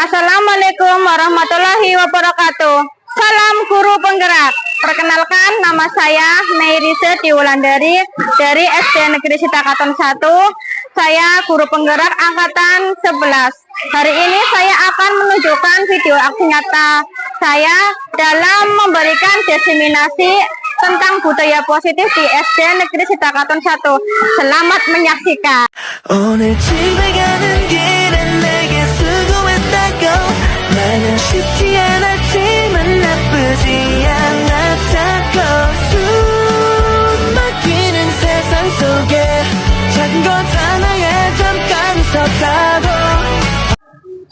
Assalamualaikum warahmatullahi wabarakatuh. Salam guru penggerak. Perkenalkan, nama saya Nairise Diwulandari dari SD Negeri Sitakaton 1. Saya guru penggerak angkatan 11. Hari ini saya akan menunjukkan video aksi nyata saya dalam memberikan diseminasi tentang budaya positif di SD Negeri Sitakaton 1. Selamat menyaksikan.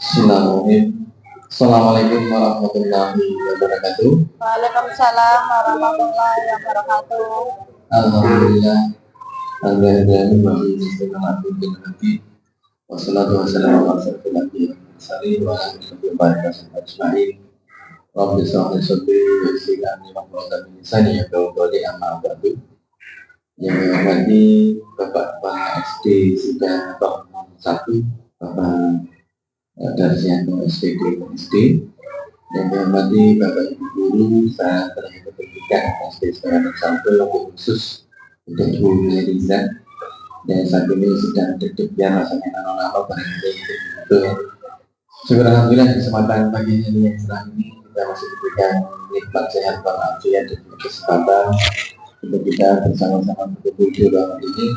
Bismillahirrahmanirrahim. Assalamualaikum warahmatullahi wabarakatuh. Waalaikumsalam warahmatullahi wabarakatuh. Alhamdulillah. Wassalatu wassalamu ala asyrofil anbiya'i wa ala alihi wa sahbihi. Rabbi shrah li sadri wa yassir li amri wahlul 'uqdatam min lisani yafqahu qawli, amma ba'du. Yang dihormati Bapak SD Sitakaton 1, Bapak Darsianto SD, yang dihormati Bapak Ibu Guru saat tenaga pendidikan SD Sitakaton 1 lebih khusus untuk Bu Nairise yang saat ini sedang deg-degan rasanya nama-nama barangkali itu. Syukur alhamdulillah kesempatan pagi ini yang cerah ini kita masih diberikan nikmat sehat walafiat dan kesempatan untuk kita bersama-sama berkumpul di ruangan ini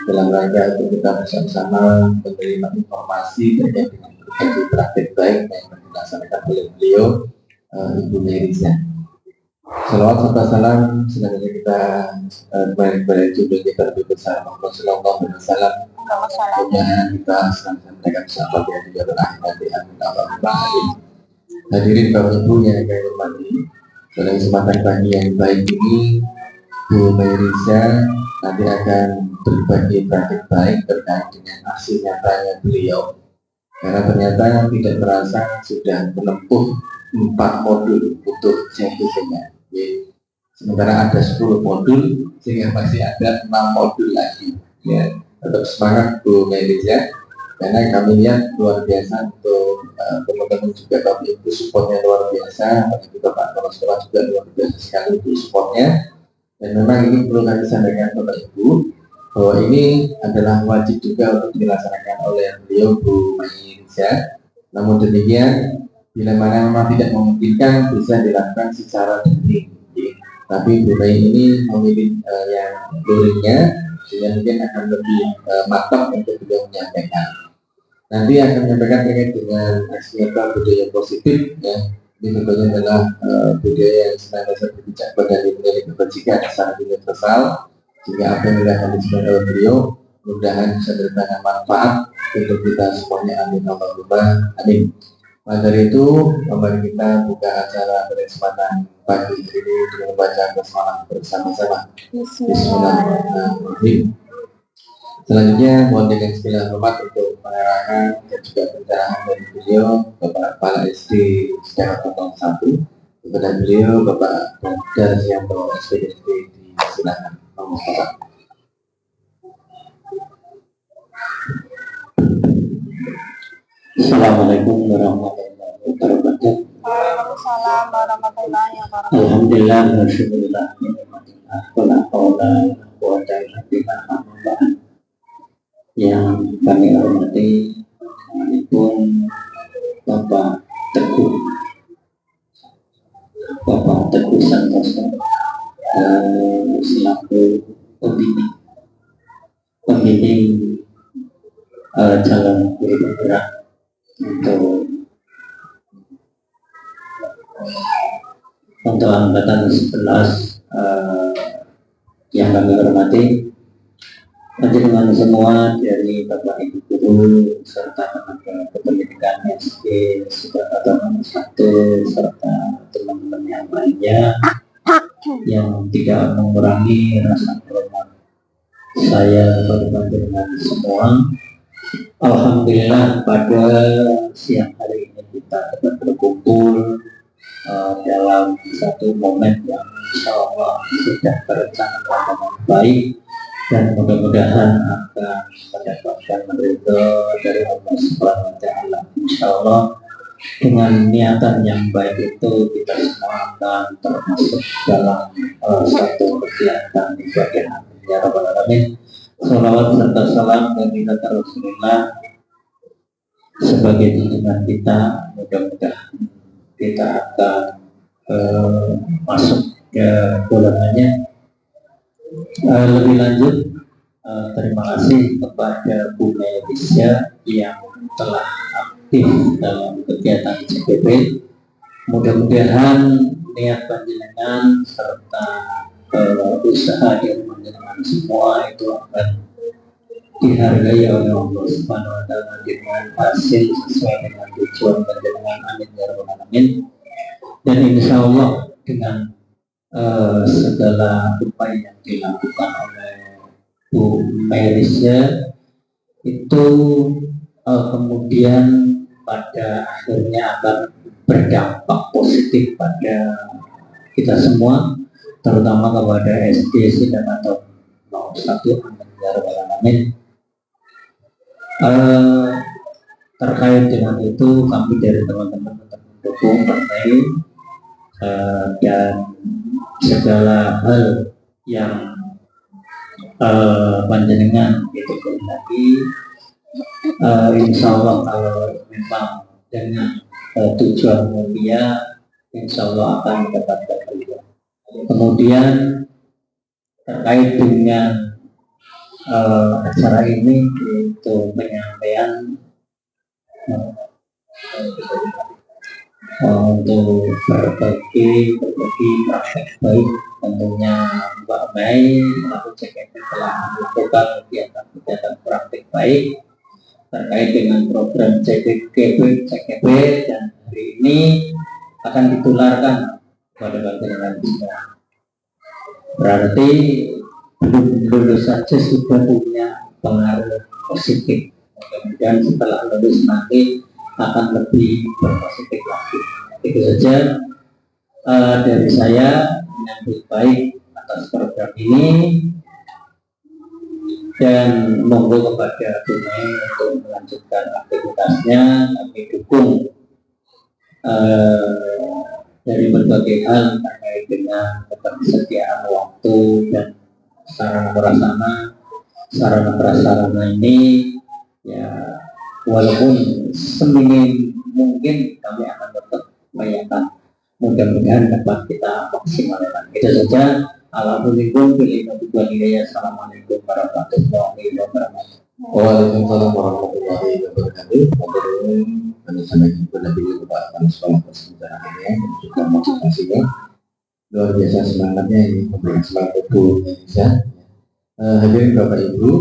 dalam rangka untuk kita bersama-sama menerima informasi terkait dengan berbagai praktik baik yang dilaksanakan oleh beliau, Ibu Nairise. Salawat serta salam selanjutnya kita kepada judul kita lebih besar Muhammad Sallallahu Alaihi Wasallam. Kemudian kita senantiasa menjaga sahabat yang juga berakhir di amin Allahumma amin. Hadirin Bapak Ibu yang kami hormati, pada kesempatan pagi yang baik ini Bu Nairise nanti akan berbagi praktik baik terkait dengan aksi nyatanya beliau. Karena ternyata tidak terasa sudah menempuh 4 modul untuk sertifikatnya. Sementara ada 10 modul, sehingga masih ada 6 modul lagi. Ya, tetap semangat Bu Nairise, karena kami lihat luar biasa untuk teman-teman juga Bapak Ibu supportnya luar biasa, bagi Bapak Kepala Sekolah juga luar biasa sekali untuk supportnya. Dan memang ini perlu kami sampaikan Bapak Ibu bahwa ini adalah wajib juga untuk dilaksanakan oleh beliau Bu Nairise. Namun demikian, bila mana memang tidak memungkinkan bisa dilakukan secara daring. Tapi Bu Nai ini memilih yang luringnya, sehingga mungkin akan lebih matang untuk beliau menyampaikan. Nanti akan menyampaikan terkait dengan aksi nyata budaya positif, ya. Ini tentunya adalah budaya yang senantiasa berpijak pada nilai kebajikan secara universal, sehingga apa yang akan disampaikan oleh beliau mudah-mudahan bisa bertambah manfaat untuk kita semuanya, amin Allahumma amin. Maka dari itu, mari kita buka acara pada kesempatan pagi ini dengan membaca basmalah bersama-sama. Bismillahirrahmanirrahim. Selanjutnya, mohon dengan segala hormat untuk pengarahan dan juga pencerahan dari beliau, Bapak Kepala SD Sitakaton 1. Kepada beliau, Bapak Darsianto SPD, silakan. Bapak. Assalamualaikum warahmatullahi wabarakatuh. Waalaikumsalam warahmatullahi wabarakatuh. Alhamdulillah, alhamdulillah, yang kami hormati pun Bapak Teguh Santoso selaku pembimbing calon guru penggerak untuk angkatan 11 yang kami hormati, panjenengan semua dari Bapak Ibu Guru serta tenaga kependidikan SD Sitakaton 1 serta teman-teman yang lainnya yang tidak mengurangi rasa hormat saya kepada panjenengan semua. Alhamdulillah pada siang hari ini kita dapat berkumpul dalam satu momen yang insya Allah sudah terencanakan dengan baik dan mudah-mudahan akan mendapatkan ridho dari Allah Subhanahu wa Ta'ala. Insya Allah dengan niatan yang baik itu kita semua akan termasuk dalam satu kegiatan ibadah. Ya Rabbal Alamin. Salawat serta salam bagi Rasulullah sebagai junjungan kita. Mudah-mudahan kita akan masuk ke golongannya. Lebih lanjut, terima kasih kepada Bu Melisya yang telah aktif dalam kegiatan CPP. Mudah-mudahan niat panjenengan serta usaha yang panjenengan semua itu akan dihargai oleh Allah Subhanahu wa taala dengan hasil sesuai dengan tujuan panjenengan. Amin ya rabbal alamin. Dan insya Allah dengan segala upaya yang dilakukan oleh Bu Melisya itu kemudian pada akhirnya akan berdampak positif pada kita semua, terutama kepada SD dan atau 01. Amin ya rabbal alamin. Terkait dengan itu kami dari teman-teman tetap mendukung partai dan segala hal yang panjenengan itu lagi insya Allah kalau memang dengan tujuan mulia insya Allah akan mendapatkan ridho. Kemudian terkait dengan acara ini itu penyampaian untuk berbagi praktek baik. Tentunya Mbak Mei melalui CKP telah melakukan kegiatan praktek baik terkait dengan program CKP dan hari ini akan ditularkan pada panjenengan semua. Berarti belum lulus saja sudah punya pengaruh positif. Mudah-mudahan setelah lulus nanti akan lebih berpositif lagi. Itu saja dari saya, menyambut baik atas program ini dan monggo kepada Bu Mei untuk melanjutkan aktivitasnya. Kami dukung dari berbagai hal terkait dengan ketersediaan waktu dan sarana prasarana ini ya, walaupun seminim mungkin kami akan tetap upayakan, mudah-mudahan dapat kita maksimalkan. Itu saja. Alhamdulillah. Assalamualaikum warahmatullahi wabarakatuh. Waalaikumsalam warahmatullahi wabarakatuh. Kami sampaikan kepada beliau kepada sekolah persejarahnya dan juga motivasinya. Luar biasa semangatnya ini, memberikan semangat Bu Indonesia. Hadirin Bapak Ibu,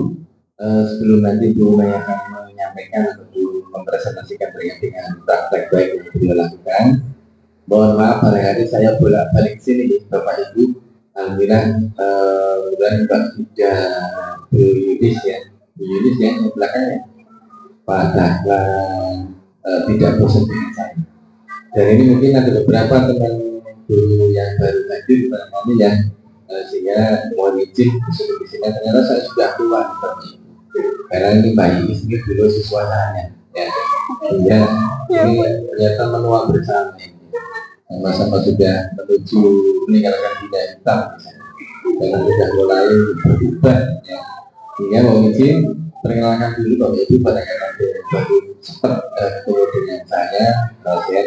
sebelum nanti Bu Mei akan menyampaikan atau mempresentasikan terkait dengan praktek baik yang beliau lakukan, mohon maaf hari-hari saya bolak-balik sini Bapak Ibu. Alhamdulillah bulan Mbak Ida Bu Yudis ya yang belakangnya Pak Dahlan tidak bosan dengan saya. Dan ini mungkin ada beberapa teman guru yang baru hadir barangkali ya, sehingga mohon izin disuruh di sini. Ternyata saya sudah tua karena ini Mbak Yudis ini dulu siswanya ya, sehingga ini ternyata menua bersama ini. Sama-sama sudah menuju meninggalkan dunia hitam dan sudah mulai berubah ya. Sehingga mau izin perkenalkan dulu Bapak Ibu pada kata baru cepat ketemu dengan saya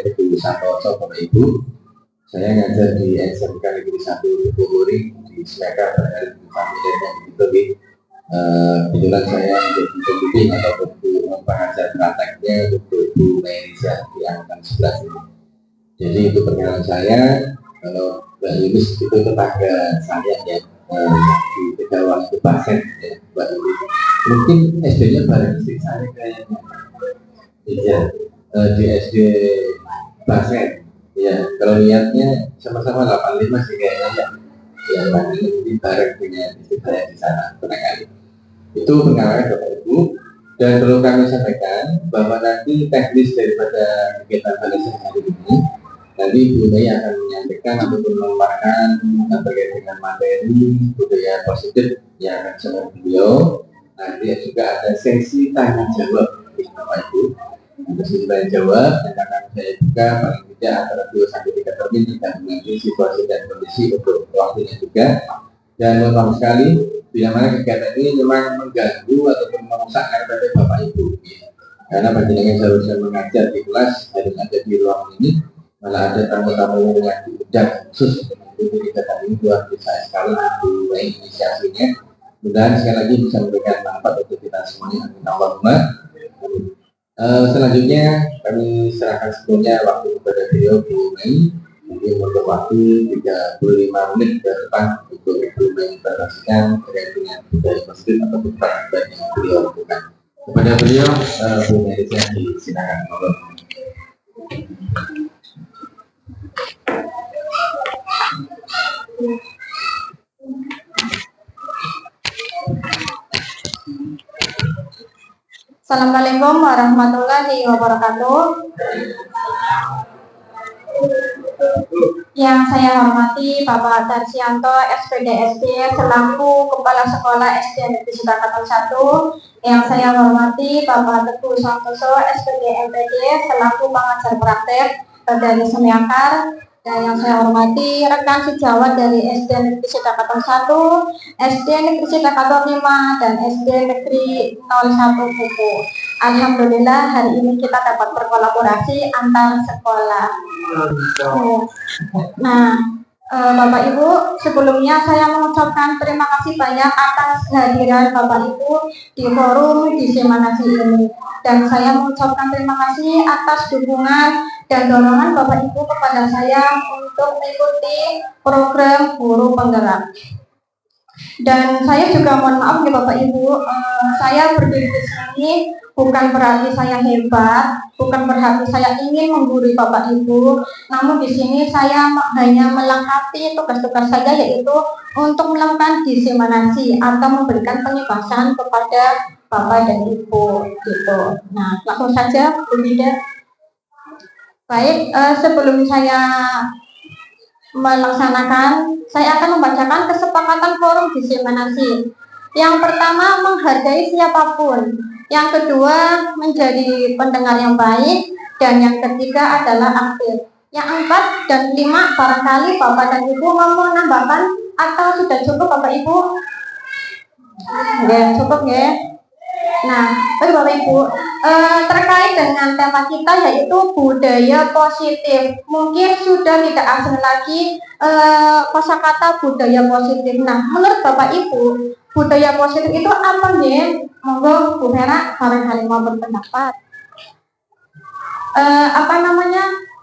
Teguh Santoso. Bapak Ibu, saya ngajar di SMK Negeri 1 Bogori di SMK berada di family dan itu kebetulan saya menjadi pembimbing atau pengajar prakteknya untuk Bu Melisya di angkatan 11 ini. Jadi itu perkenalan saya. Kalau Mbak Yunus itu tetangga saya ya, di Tegawan itu pasien ya, Mbak Yunus. Mungkin SD-nya bareng istri saya kayaknya. Iya, di SD pasien. Ya, kalau lihatnya sama-sama 85 sih kayaknya ya. Ya, nanti bareng dengan istri saya di sana barangkali. Itu perkenalan Bapak Ibu. Dan perlu kami sampaikan bahwa nanti teknis daripada kegiatan Malaysia hari ini, nanti Bu Mei akan menyampaikan ataupun memaparkan terkait dengan materi budaya positif yang akan disampaikan beliau. Nanti juga ada sesi tanya jawab Bapak Ibu, ada sesi tanya jawab yang akan saya juga paling tidak antara 2 sampai 3 termin kita mengerti situasi dan kondisi untuk waktunya juga. Dan memang sekali bila mana kegiatan ini memang mengganggu ataupun merusak RPP Bapak Ibu, karena panjenengan seharusnya mengajar di kelas dan ada di ruang ini, malah ada tamu-tamu yang diundang khusus untuk mendukung kegiatan ini. Luar biasa sekali untuk inisiasinya. Mudah-mudahan sekali lagi bisa memberikan manfaat untuk kita semuanya. Amin Allahumma. Selanjutnya kami serahkan sebelumnya waktu kepada beliau Bu Mei, mungkin untuk waktu 35 menit ke depan untuk Bu Mei mempresentasikan terkait dengan budaya masjid ataupun praktek yang beliau lakukan. Kepada beliau, Bu Mei silakan. Assalamualaikum warahmatullahi wabarakatuh. Yang saya hormati Bapak Darsianto, SPDSD, selaku Kepala Sekolah SD Negeri Sitakaton 1. Yang saya hormati Bapak Teguh Santoso, SPD MPD, selaku pengajar praktek dari Semiakar. Dan yang saya hormati rekan sejawat dari SD Negeri Sitakaton 1, SD Negeri Sitakaton 5, dan SD Negeri 01 Buku. Alhamdulillah hari ini kita dapat berkolaborasi antar sekolah. Nah, Bapak Ibu, sebelumnya saya mengucapkan terima kasih banyak atas kehadiran Bapak Ibu di forum diseminasi ini. Dan saya mengucapkan terima kasih atas dukungan dan dorongan Bapak Ibu kepada saya untuk mengikuti program guru penggerak. Dan saya juga mohon maaf ya Bapak Ibu, saya berdiri di sini bukan berarti saya hebat, bukan berarti saya ingin menggurui Bapak Ibu. Namun di sini saya hanya melengkapi tugas-tugas saya, yaitu untuk melakukan diseminasi atau memberikan penyebaran kepada Bapak dan Ibu gitu. Nah, langsung saja Bu Bida. Baik, sebelum saya melaksanakan, saya akan membacakan kesepakatan forum diseminasi. Yang pertama, menghargai siapapun. Yang kedua, menjadi pendengar yang baik. Dan yang ketiga adalah aktif. Yang 4 dan 5, barangkali Bapak dan Ibu mau menambahkan atau sudah cukup Bapak Ibu? Ya, cukup ya. Nah, Bapak Ibu, terkait dengan tema kita yaitu budaya positif. Mungkin sudah tidak asing lagi kosakata budaya positif. Nah, menurut Bapak Ibu, budaya positif itu apa ya? Monggo Bu Vera barangkali mau berpendapat.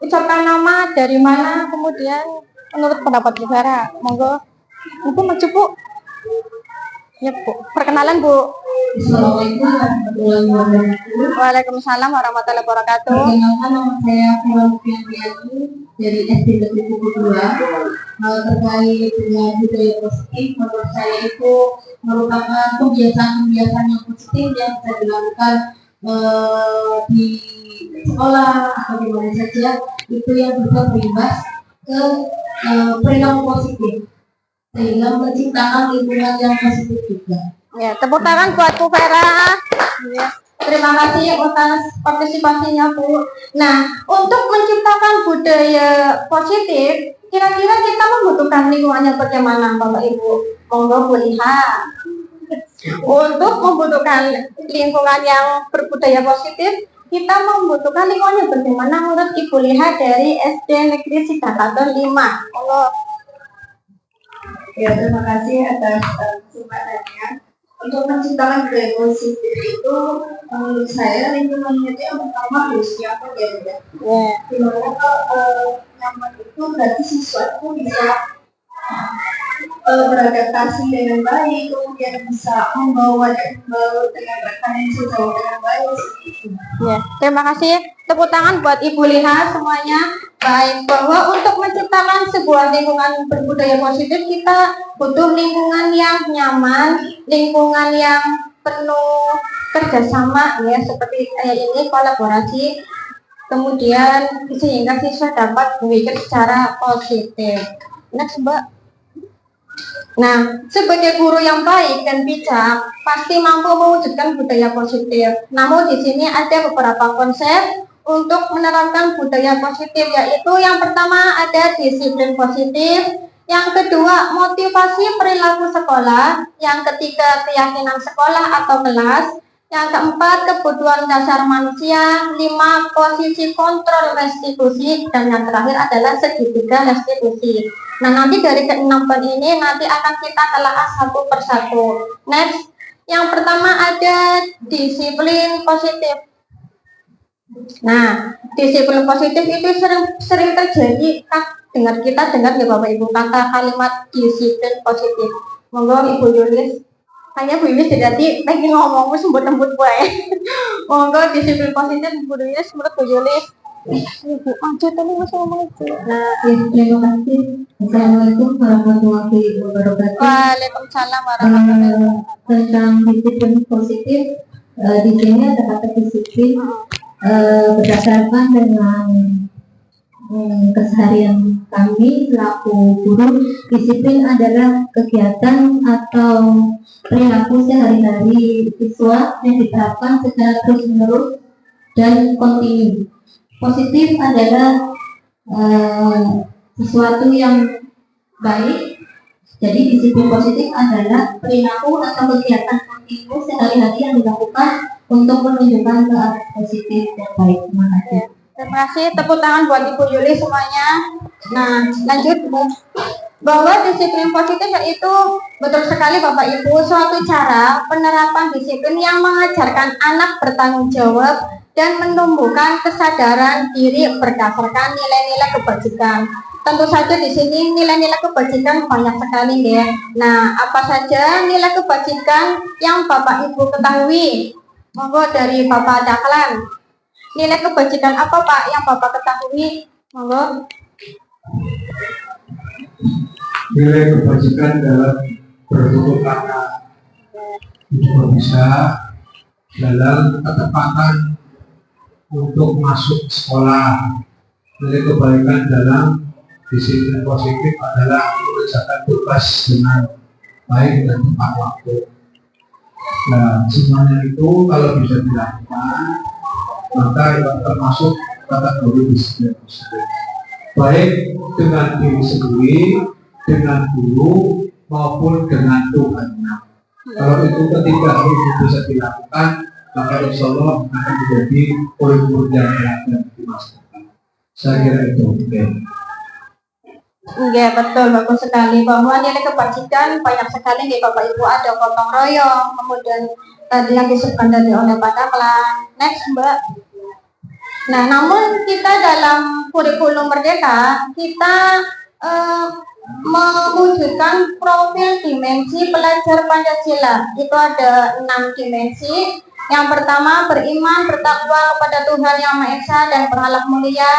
Ucapkan nama, dari mana, kemudian menurut pendapat Bu Vera. Monggo, Ibu maju Bu. Ya Bu, perkenalan Bu. Assalamualaikum warahmatullahi wabarakatuh. Waalaikumsalam warahmatullahi wabarakatuh. Perkenalkan, nama saya Fira Fiandiani dari SD Negeri Buku 2. Terkait dengan budaya positif, menurut saya itu merupakan kebiasaan-kebiasaan yang positif yang bisa dilakukan di sekolah atau di mana saja, itu yang bisa berimbas ke perilaku positif sehingga menciptakan lingkungan yang positif juga. Ya, tepuk tangan buat Bu Vera. Ya, terima kasih atas partisipasinya Bu. Nah, untuk menciptakan budaya positif, kira-kira kita membutuhkan lingkungannya bagaimana Bapak Ibu? Monggo Bu lihat. Untuk membutuhkan lingkungan yang berbudaya positif, kita membutuhkan lingkungannya bagaimana menurut Ibu lihat dari SD Negeri Sitakaton 5. Monggo. Ya, terima kasih atas kesempatannya. Untuk menciptakan budaya positif itu, menurut saya lingkungannya itu yang pertama harus nyaman ya, ya. Dimana kalau nyaman itu berarti siswa itu bisa beradaptasi dengan baik, kemudian bisa membawa dengan rekan yang sejauh dengan baik. Ya, terima kasih. Tepuk tangan buat Ibu Liha semuanya. Baik, bahwa untuk menciptakan sebuah lingkungan berbudaya positif, kita butuh lingkungan yang nyaman, lingkungan yang penuh kerjasama, ya seperti kayak ini kolaborasi. Kemudian sehingga siswa dapat berpikir secara positif. Next, Mbak. Nah, sebagai guru yang baik dan bijak, pasti mampu mewujudkan budaya positif. Namun di sini ada beberapa konsep untuk menerapkan budaya positif, yaitu yang pertama ada disiplin positif, yang kedua motivasi perilaku sekolah, yang ketiga keyakinan sekolah atau kelas, yang keempat kebutuhan dasar manusia, 5 posisi kontrol restitusi, dan yang terakhir adalah segitiga restitusi. Nah, nanti dari ke-6 poin ini nanti akan kita telaah satu persatu. Next, yang pertama ada disiplin positif. Nah, disiplin positif itu sering terjadi kita dengar ya Bapak Ibu kata kalimat disiplin positif. Monggo Ibu Yulis. Hanya Bu Yulis jadi lagi ngomong sembut-sembut bae. Monggo disiplin positif Ibu Yulis menurut Bu Yulis. Ibu maju tadi masih ngomong itu. Nah, Terima kasih. Assalamualaikum warahmatullahi wabarakatuh. Waalaikumsalam warahmatullahi wabarakatuh. Tentang disiplin positif, di sini ada kata disiplin berdasarkan dengan keseharian kami selaku guru. Disiplin adalah kegiatan atau perilaku sehari-hari siswa yang diterapkan secara terus-menerus dan kontinu. Positif adalah sesuatu yang baik. Jadi disiplin positif adalah perilaku atau kegiatan kontinu sehari-hari yang dilakukan untuk menunjukkan ke arah positif dan baik. Terima kasih. Terima kasih, tepuk tangan buat Ibu Yuli semuanya. Nah, lanjut Bu. Bahwa disiplin positif yaitu betul sekali Bapak Ibu suatu cara penerapan disiplin yang mengajarkan anak bertanggung jawab dan menumbuhkan kesadaran diri berdasarkan nilai-nilai kebajikan. Tentu saja di sini nilai-nilai kebajikan banyak sekali ya. Nah, apa saja nilai kebajikan yang Bapak Ibu ketahui? Monggo dari Bapak Dahlan. Nilai kebajikan apa Pak yang Bapak ketahui? Monggo. Nilai kebajikan dalam bertutur kata itu bisa dalam ketepatan untuk masuk sekolah. Nilai kebaikan dalam disiplin positif adalah mengerjakan tugas dengan baik dan tepat waktu. Nah, semuanya itu kalau bisa dilakukan, maka termasuk kategori disiplin positif. Baik dengan diri sendiri, dengan guru, maupun dengan Tuhan. Kalau itu ketiga hal itu bisa dilakukan, maka insya Allah akan menjadi murid-murid yang beragam di masa depan. Saya kira itu. Iya betul, bagus sekali bahwa nilai kebajikan banyak sekali nih Bapak Ibu, ada gotong royong, kemudian tadi yang disebutkan dari oleh Pak Dahlan. Next Mbak. Nah, namun kita dalam kurikulum Merdeka kita mewujudkan profil dimensi pelajar Pancasila. Itu ada 6 dimensi. Yang pertama beriman, bertakwa kepada Tuhan Yang Maha Esa dan berakhlak mulia.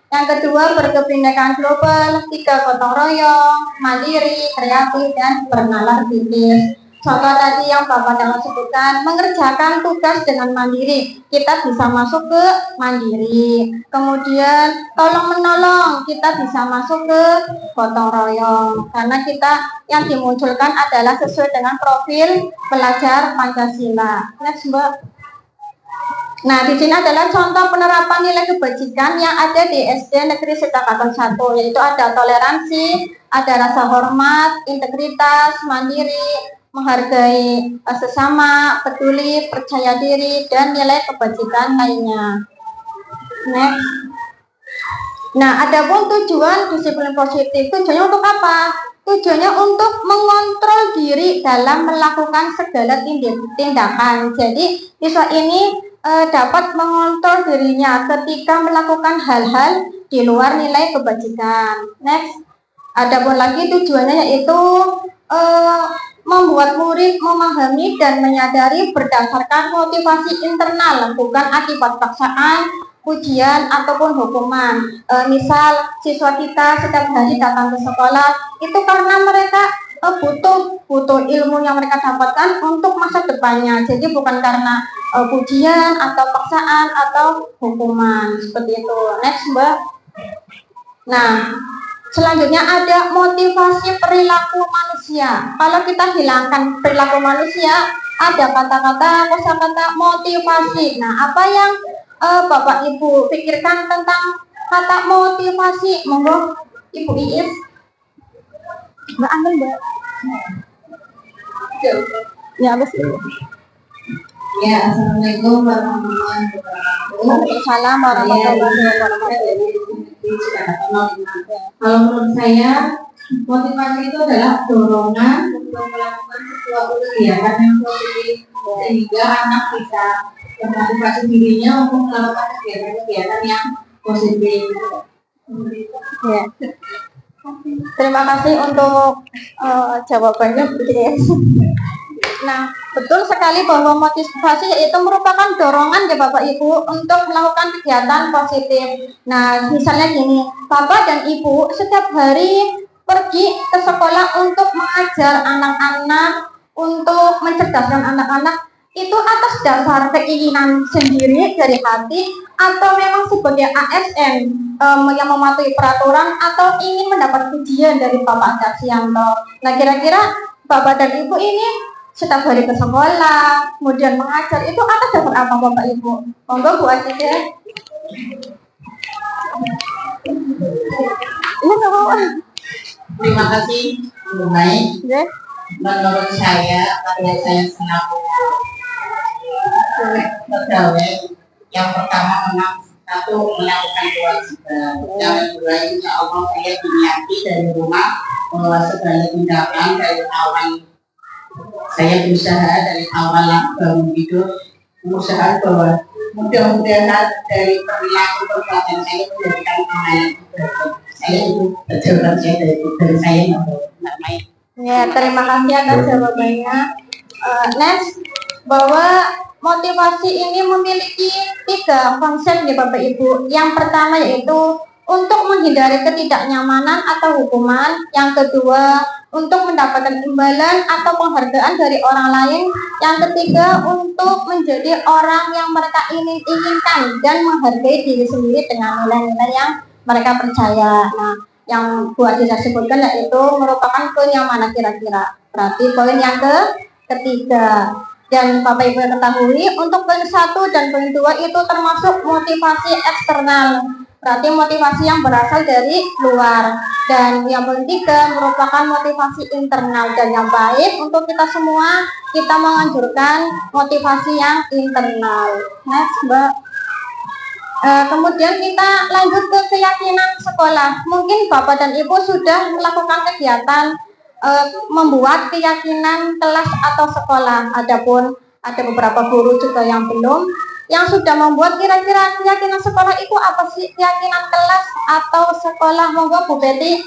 Yang kedua berkebinekaan global, 3 gotong royong, mandiri, kreatif, dan bernalar kritis. Contoh tadi yang Bapak Dahlan sebutkan, mengerjakan tugas dengan mandiri, kita bisa masuk ke mandiri. Kemudian tolong menolong, kita bisa masuk ke gotong royong, karena kita yang dimunculkan adalah sesuai dengan profil pelajar Pancasila. Next Mbak. Nah, di sini adalah contoh penerapan nilai kebajikan yang ada di SD Negeri Setakatan 1, yaitu ada toleransi, ada rasa hormat, integritas, mandiri, menghargai sesama, peduli, percaya diri, dan nilai kebajikan lainnya. Next. Nah, adapun tujuan disiplin positif, tujuannya untuk apa? Tujuannya untuk mengontrol diri dalam melakukan segala tindakan. Jadi, siswa ini dapat mengontrol dirinya ketika melakukan hal-hal di luar nilai kebajikan. Next. Adapun lagi tujuannya yaitu membuat murid memahami dan menyadari berdasarkan motivasi internal, bukan akibat paksaan, ujian ataupun hukuman. Misal siswa kita setiap hari datang ke sekolah itu karena mereka butuh ilmu yang mereka dapatkan untuk masa depannya. Jadi bukan karena pujian atau paksaan atau hukuman seperti itu. Next Mbak. Nah, selanjutnya ada motivasi perilaku manusia. Kalau kita hilangkan perilaku manusia, ada kosakata motivasi. Nah, apa yang Bapak Ibu pikirkan tentang kata motivasi. Monggo Ibu Iis. Mbak Angel, Mbak. Ya, habis. Ya, Assalamualaikum warahmatullahi wabarakatuh. Waalaikumsalam warahmatullahi wabarakatuh. Kalau menurut saya, motivasi itu adalah dorongan untuk melakukan sesuatu kegiatan yang positif sehingga anak bisa memotivasi dirinya untuk melakukan kegiatan-kegiatan yang positif. Ya. Terima kasih untuk jawabannya, Bu Des. Nah, betul sekali bahwa motivasi yaitu merupakan dorongan ya Bapak Ibu untuk melakukan kegiatan positif. Nah, misalnya gini, Bapak dan Ibu setiap hari pergi ke sekolah untuk mengajar anak-anak, untuk mencerdaskan anak-anak, itu atas dasar keinginan sendiri dari hati atau memang sebagai ASN yang mematuhi peraturan atau ingin mendapat pujian dari Bapak Darsianto. Nah, kira-kira Bapak dan Ibu ini setiap hari ke sekolah, kemudian mengajar, itu atas dasar apa Bapak Ibu? Monggo Bu Aji deh. Ini nggak apa-apa. Terima kasih, Bu Mai. Deh. Menurut saya, karya saya selaku pegawai, yang pertama memang satu melakukan kewajiban. Yang kedua, insya Allah saya diniati dari rumah bahwa segala tindakan dari awal saya berusaha dari awal bangun hidup, berusaha bahwa mudah-mudahan dari perilaku perbuatan saya menjadikan amalan ibadah. Saya itu betul kerja dari saya nggak main. Ya, terima kasih atas jawabannya. Next, bahwa motivasi ini memiliki 3 konsep ya Bapak Ibu. Yang pertama yaitu untuk menghindari ketidaknyamanan atau hukuman. Yang kedua, untuk mendapatkan imbalan atau penghargaan dari orang lain. Yang ketiga, untuk menjadi orang yang mereka inginkan dan menghargai diri sendiri dengan nilai-nilai yang mereka percaya. Nah, yang Bu Adisa sebutkan yaitu merupakan kenyamanan kira-kira. Berarti poin yang ketiga. Dan Bapak Ibu ketahui untuk poin 1 dan poin 2 itu termasuk motivasi eksternal. Berarti motivasi yang berasal dari luar. Dan yang poin 3 merupakan motivasi internal. Dan yang baik untuk kita semua, kita menganjurkan motivasi yang internal. Next, Mbak. Kemudian kita lanjut ke keyakinan sekolah. Mungkin Bapak dan Ibu sudah melakukan kegiatan membuat keyakinan kelas atau sekolah. Adapun ada beberapa guru juga yang belum, yang sudah membuat. Kira-kira keyakinan sekolah itu apa sih? Keyakinan kelas atau sekolah? Monggo Bu Betty.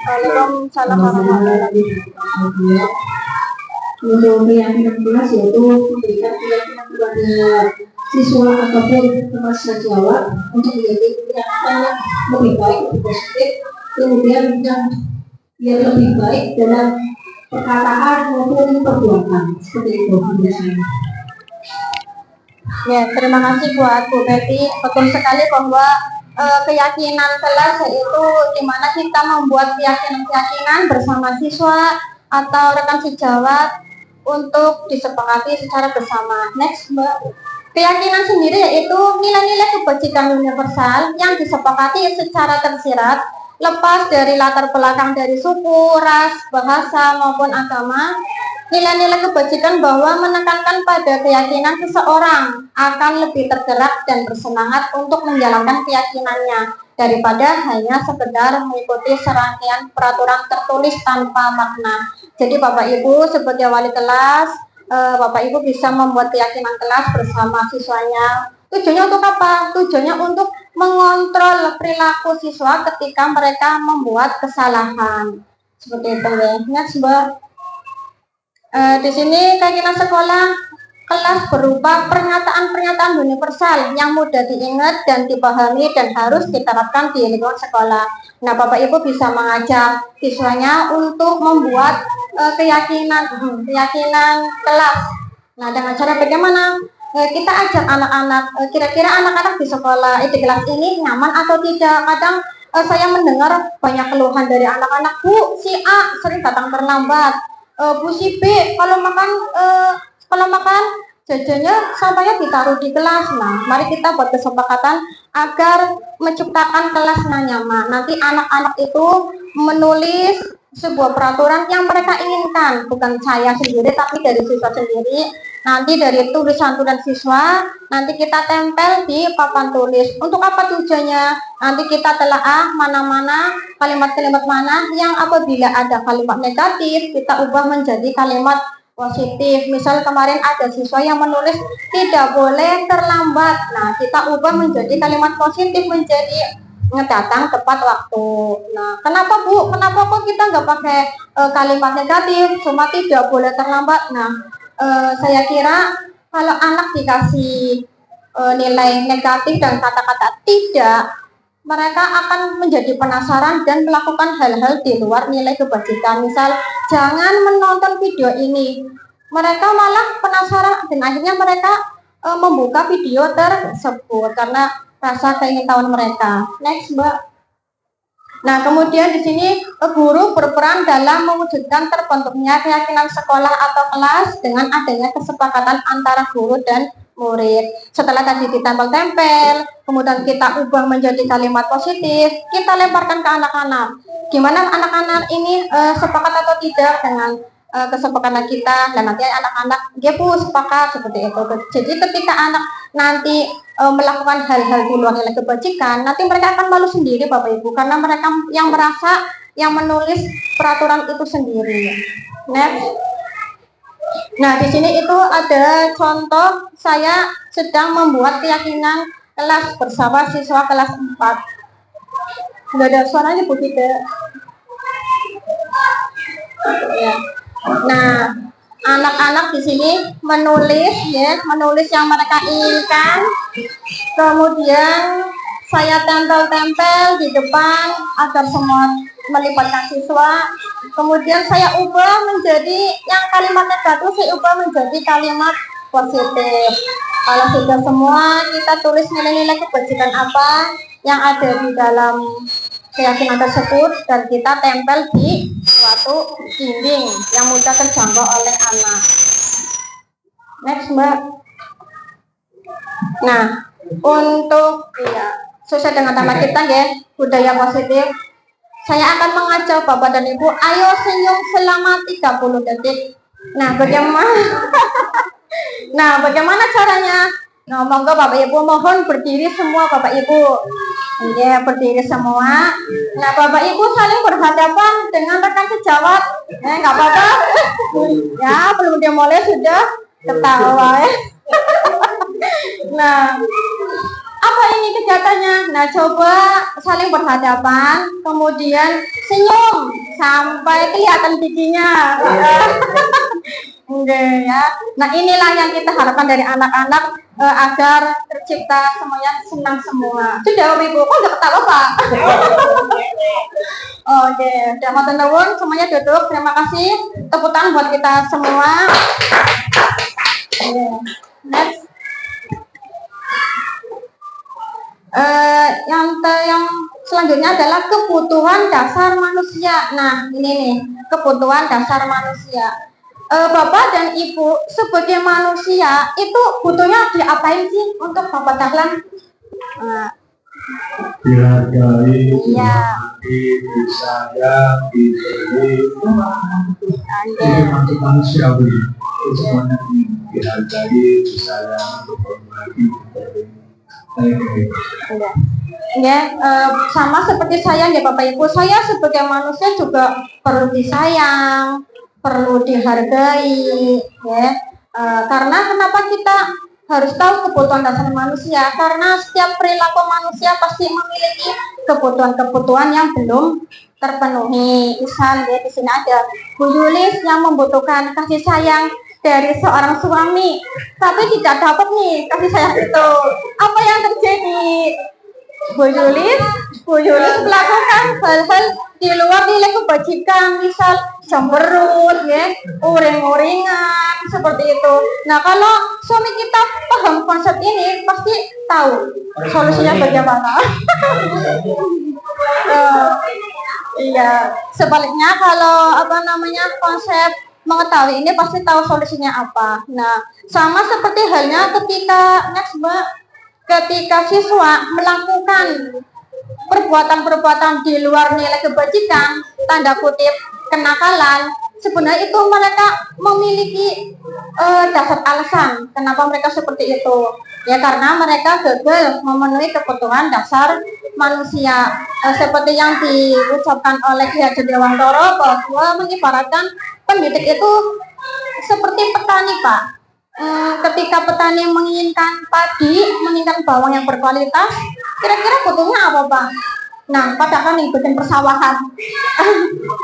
Waalaikumsalam warahmatullahi wabarakatuh. Untuk keyakinan kelas yaitu memberikan keyakinan kepada siswa ataupun peserta jawab untuk menjadi keyakinan yang lebih baik, lebih positif, kemudian yang lebih baik dalam perkataan maupun perbuatan seperti itu biasanya. Ya, terima kasih buat Bu Betty. Betul sekali bahwa keyakinan kelas yaitu di mana kita membuat keyakinan bersama siswa atau rekan sejawat untuk disepakati secara bersama. Next, Mbak. Keyakinan sendiri yaitu nilai-nilai kebajikan universal yang disepakati secara tersirat, lepas dari latar belakang dari suku, ras, bahasa maupun agama. Nilai-nilai kebajikan bahwa menekankan pada keyakinan seseorang akan lebih tergerak dan bersemangat untuk menjalankan keyakinannya daripada hanya sekedar mengikuti serangkaian peraturan tertulis tanpa makna. Jadi Bapak Ibu sebagai wali kelas, Bapak Ibu bisa membuat keyakinan kelas bersama siswanya. Tujuannya untuk apa? Tujuannya untuk mengontrol perilaku siswa ketika mereka membuat kesalahan. Seperti itu ya. Next, Mbak. Di sini keyakinan sekolah kelas berupa pernyataan-pernyataan universal yang mudah diingat dan dipahami dan harus diterapkan di lingkungan sekolah. Nah, Bapak Ibu bisa mengajak siswanya untuk membuat keyakinan kelas. Nah, dengan cara bagaimana? Kita ajak anak-anak, kira-kira anak-anak di sekolah di kelas ini nyaman atau tidak. Kadang saya mendengar banyak keluhan dari anak-anak, Bu, si A sering datang terlambat. Bu si B kalau makan jajannya sampahnya ditaruh di kelas. Nah, mari kita buat kesepakatan agar menciptakan kelas yang nyaman. Nanti anak-anak itu menulis sebuah peraturan yang mereka inginkan, bukan saya sendiri tapi dari siswa sendiri. Nanti dari tulisan siswa nanti kita tempel di papan tulis. Untuk apa tujuannya? Nanti kita telaah mana-mana kalimat-kalimat mana yang apabila ada kalimat negatif kita ubah menjadi kalimat positif. Misal kemarin ada siswa yang menulis tidak boleh terlambat. Nah, kita ubah menjadi kalimat positif menjadi datang tepat waktu. Nah, kenapa Bu? Kenapa kok kita nggak pakai kalimat negatif? Cuma tidak boleh terlambat. Nah, saya kira kalau anak dikasih nilai negatif dan kata-kata tidak, mereka akan menjadi penasaran dan melakukan hal-hal di luar nilai kebajikan. Misal, jangan menonton video ini. Mereka malah penasaran dan akhirnya mereka membuka video tersebut karena rasa keingintahuan mereka. Next, Mbak. Nah, kemudian di sini guru berperan dalam mewujudkan terbentuknya keyakinan sekolah atau kelas dengan adanya kesepakatan antara guru dan murid. Setelah tadi ditempel-tempel, kemudian kita ubah menjadi kalimat positif, kita lemparkan ke anak-anak. Gimana anak-anak ini sepakat atau tidak dengan kesepakatan kita? Dan nanti anak-anak dia pun sepakat seperti itu. Jadi ketika anak nanti melakukan hal-hal di luar nilai kebajikan, nanti mereka akan malu sendiri Bapak Ibu karena mereka yang merasa yang menulis peraturan itu sendiri. Next. Nah, di sini itu ada contoh saya sedang membuat keyakinan kelas bersama siswa kelas 4. Sudah ada suaranya Bu tidak? Ya. Nah, anak-anak di sini menulis yang mereka inginkan. Kemudian saya tempel-tempel di depan agar semua melibatkan siswa. Kemudian saya ubah menjadi yang kalimat negatif, saya ubah menjadi kalimat positif. Kalau sudah semua, kita tulis nilai-nilai kebajikan apa yang ada di dalam keyakinan tersebut dan kita tempel di suatu dinding yang mudah terjangkau oleh anak. Next, Mbak. Nah, untuk sesuai dengan tema kita ya, budaya positif, saya akan mengajak Bapak dan Ibu, ayo senyum selama 30 detik. Nah, bagaimana caranya? Nah, monggo Bapak Ibu mohon berdiri semua Bapak Ibu. Ya, berdiri semua. Nah, Bapak Ibu saling berhadapan dengan rekan sejawat. Nggak apa-apa. Ya, belum dimulai sudah ketawa ya. Nah, apa ini kegiatannya? Nah, coba saling berhadapan, kemudian senyum sampai kelihatan giginya. Enggak ya. Nah, inilah yang kita harapkan dari anak-anak agar tercipta semuanya senang semua. Sudah, Ibu, kok nggak ketawa Pak? Oke, udah matur nuwun, semuanya duduk. Terima kasih. Tepuk tangan buat kita semua. Next. Yang selanjutnya adalah kebutuhan dasar manusia. Nah, ini nih, kebutuhan dasar manusia. Bapak dan Ibu sebagai manusia itu butuhnya diapain sih untuk Bapak Dahlan? Dihargai, Iya. disayang, diberi. Ini masuk manusiawi. Itu semuanya dihargai, disayang, dihormati, diberi. Ya, sama seperti saya ya Bapak Ibu, saya sebagai manusia juga perlu disayang, perlu dihargai, ya. Karena kenapa kita harus tahu kebutuhan dasar manusia? Karena setiap perilaku manusia pasti memiliki kebutuhan-kebutuhan yang belum terpenuhi. Misal ya di sini ada Bu Yulis yang membutuhkan kasih sayang dari seorang suami, tapi tidak dapat nih kasih sayang itu. Apa yang terjadi? Bu Yulis melakukan hal-hal di luar nilai kebajikan, misal cemberut, ya, uring-uringan, seperti itu. Nah, kalau suami kita paham konsep ini, pasti tahu solusinya bagaimana. Iya, sebaliknya kalau konsep mengetahui ini pasti tahu solusinya apa. Nah, sama seperti halnya ketika Mbak, ketika siswa melakukan perbuatan-perbuatan di luar nilai kebajikan, tanda kutip kenakalan, sebenarnya itu mereka memiliki dasar alasan kenapa mereka seperti itu. Ya karena mereka gagal memenuhi kebutuhan dasar manusia, seperti yang diucapkan oleh Ki Hajar Dewantara bahwa mengibaratkan pendidik itu seperti petani, Pak. Ketika petani menginginkan padi, menginginkan bawang yang berkualitas, kira-kira butuhnya apa, Pak? Nah, padahal ngikutin persawahan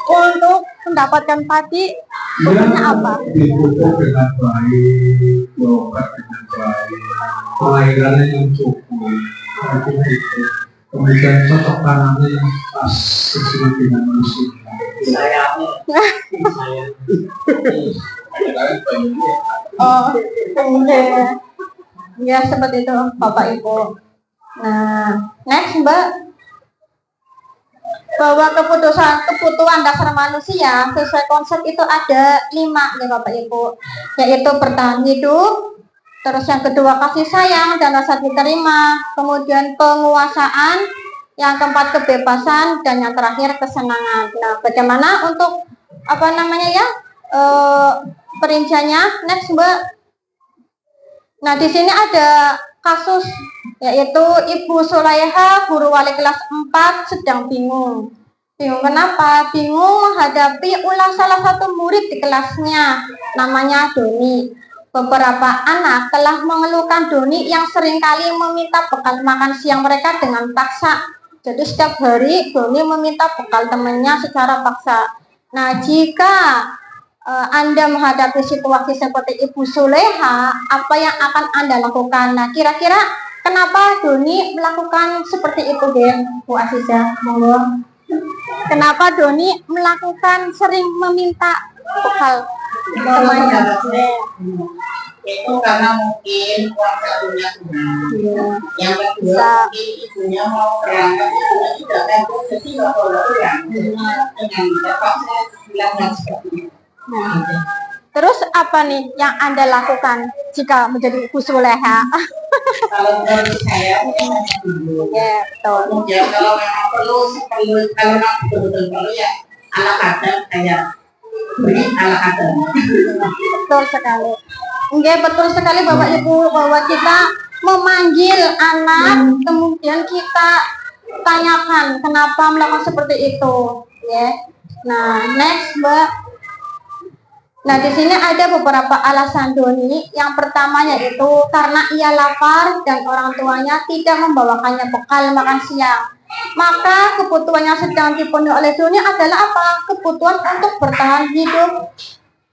untuk mendapatkan padi, butuhnya apa? Dipupuk dengan baik, berobat dengan baik, pengairannya yang cukup, artinya itu. Kemudian cocok tanamnya yang pas sesuai dengan manusia. Oh, ya seperti itu, Bapak Ibu. Nah, next Mbak, bahwa kebutuhan dasar manusia sesuai konsep itu ada 5 ya Bapak Ibu, yaitu bertahan hidup, terus yang kedua kasih sayang dan rasa diterima, kemudian penguasaan, yang keempat kebebasan, dan yang terakhir kesenangan. Nah, bagaimana untuk perinciannya? Next Mbak. Nah, di sini ada kasus yaitu Ibu Sulaiha, guru wali kelas 4 sedang bingung. Bingung kenapa? Bingung menghadapi ulah salah satu murid di kelasnya, namanya Doni. Beberapa anak telah mengeluhkan Doni yang seringkali meminta bekal makan siang mereka dengan paksa. Jadi setiap hari Doni meminta bekal temannya secara paksa. Nah, jika Anda menghadapi situasi seperti Ibu Sulaiha, apa yang akan Anda lakukan? Nah, kira-kira kenapa Doni melakukan seperti itu, Bu Aziza? Monggo. Kenapa Doni melakukan sering meminta bekal temannya? Itu karena mungkin uang satunya kurang. Yang kedua mungkin ibunya mau berangkat, ibunya tidak tahu jadi nggak boleh uang dengan terpaksa bilang seperti itu. Nah, terus apa nih yang Anda lakukan jika menjadi Ibu Sulaiha? Kalau menurut saya mungkin hanya dulu. Ya, betul. Kemudian kalau memang perlu, kalau memang betul-betul perlu ya ala kadar kayak beri ala kadar. Betul sekali. Enggak, betul sekali Bapak Ibu, bahwa kita memanggil anak, kemudian kita tanyakan kenapa melakukan seperti itu, ya. Nah, next Mbak. Nah, di sini ada beberapa alasan Doni. Yang pertama yaitu karena ia lapar dan orang tuanya tidak membawakannya bekal makan siang. Maka kebutuhan yang sedang dipenuhi oleh Doni adalah apa? Kebutuhan untuk bertahan hidup.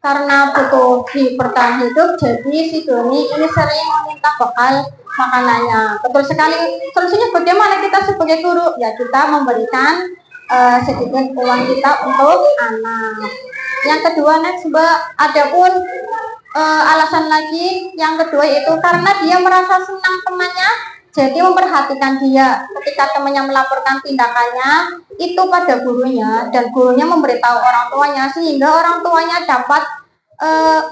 Karena butuh bertahan hidup, jadi si Doni ini sering meminta bekal makanannya. Betul sekali. Solusinya bagaimana kita sebagai guru? Ya, kita memberikan sedikit uang kita untuk anak. Yang kedua, next Mbak, ada pun alasan lagi yang kedua itu karena dia merasa senang temannya, jadi memperhatikan dia. Ketika temannya melaporkan tindakannya itu pada gurunya dan gurunya memberitahu orang tuanya, sehingga orang tuanya dapat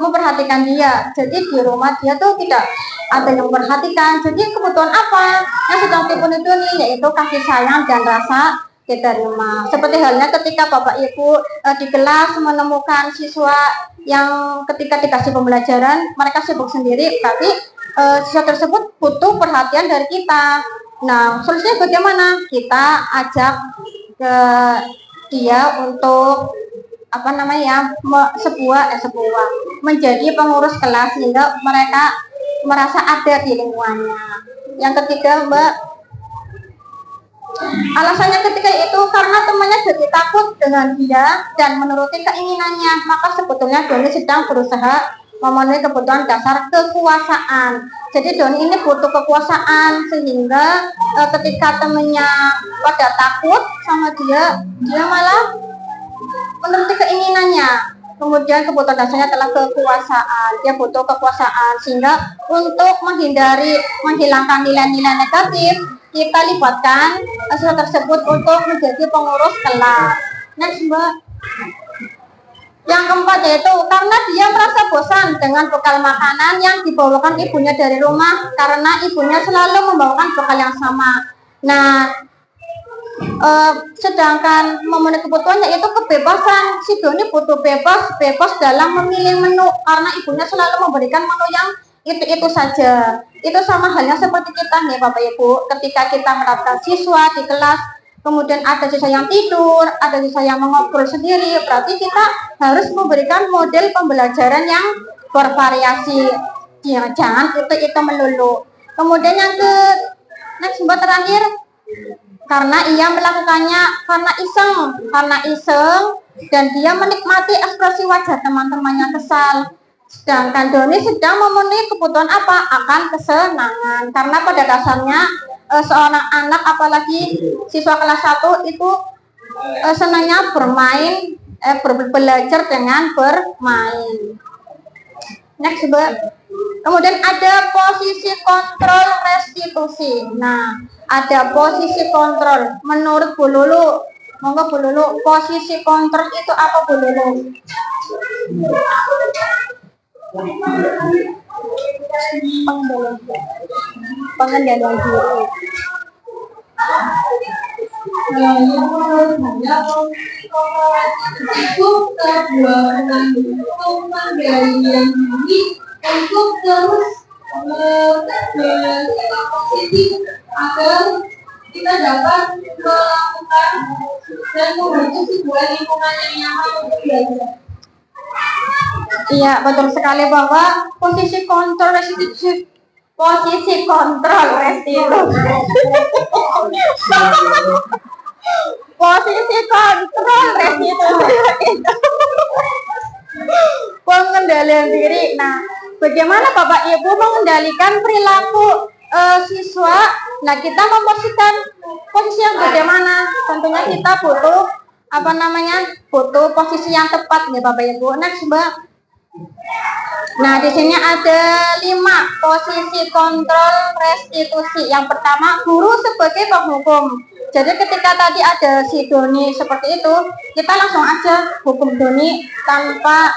memperhatikan dia. Jadi di rumah dia tuh tidak ada yang memperhatikan. Jadi kebutuhan apa yang sedang dipenuhi Doni, yaitu kasih sayang dan rasa diterima. Seperti halnya ketika Bapak Ibu di kelas menemukan siswa yang ketika dikasih pembelajaran mereka sibuk sendiri, tapi siswa tersebut butuh perhatian dari kita. Nah, solusinya bagaimana? Kita ajak ke dia untuk menjadi pengurus kelas sehingga mereka merasa ada di lingkungannya. Yang ketiga, Mbak, alasannya ketika itu karena temannya jadi takut dengan dia dan menuruti keinginannya, maka sebetulnya Doni sedang berusaha memenuhi kebutuhan dasar kekuasaan. Jadi Doni ini butuh kekuasaan, sehingga ketika temannya pada takut sama dia malah menuruti keinginannya. Kemudian kebutuhan dasarnya adalah kekuasaan. Dia butuh kekuasaan, sehingga untuk menghilangkan nilai-nilai negatif, kita libatkan siswa tersebut untuk menjadi pengurus kelas. Next Mbak. Yang keempat yaitu karena dia merasa bosan dengan bekal makanan yang dibawakan ibunya dari rumah karena ibunya selalu membawakan bekal yang sama. Nah, sedangkan memenuhi kebutuhannya yaitu kebebasan. Si Doni butuh bebas dalam memilih menu karena ibunya selalu memberikan menu yang itu saja. Itu sama halnya seperti kita nih Bapak Ibu, ketika kita menerapkan siswa di kelas, kemudian ada siswa yang tidur, ada siswa yang mengobrol sendiri, berarti kita harus memberikan model pembelajaran yang bervariasi. Jangan itu melulu. Kemudian yang next mbak terakhir, karena ia melakukannya karena iseng dan dia menikmati ekspresi wajah teman-temannya kesal. Sedangkan Doni sedang memenuhi kebutuhan apa? Akan kesenangan. Karena pada dasarnya seorang anak apalagi siswa kelas 1 itu senangnya bermain, belajar dengan bermain. Next, Mbak. Kemudian ada posisi kontrol restitusi. Nah, ada posisi kontrol. Menurut Bu Lulu, monggo Bu Lulu, posisi kontrol itu apa Bu Lulu? Pengendalian diri. Itu sebuah pengendalian diri untuk terus bersikap positif agar kita dapat melakukan dan membentuk sebuah lingkungan yang nyaman untuk belajar. Iya, betul sekali bahwa posisi kontrol restitusi. Posisi kontrol restitusi. Posisi kontrol restitusi. Pengendalian diri. Nah, bagaimana Bapak Ibu mengendalikan perilaku siswa? Nah, kita memposisikan posisi yang bagaimana? Tentunya kita butuh butuh posisi yang tepat nih Bapak Ibu. Next, Mbak. Nah, di sini ada 5 posisi kontrol restitusi. Yang pertama, guru sebagai penghukum. Jadi ketika tadi ada si Doni seperti itu, kita langsung aja hukum Doni tanpa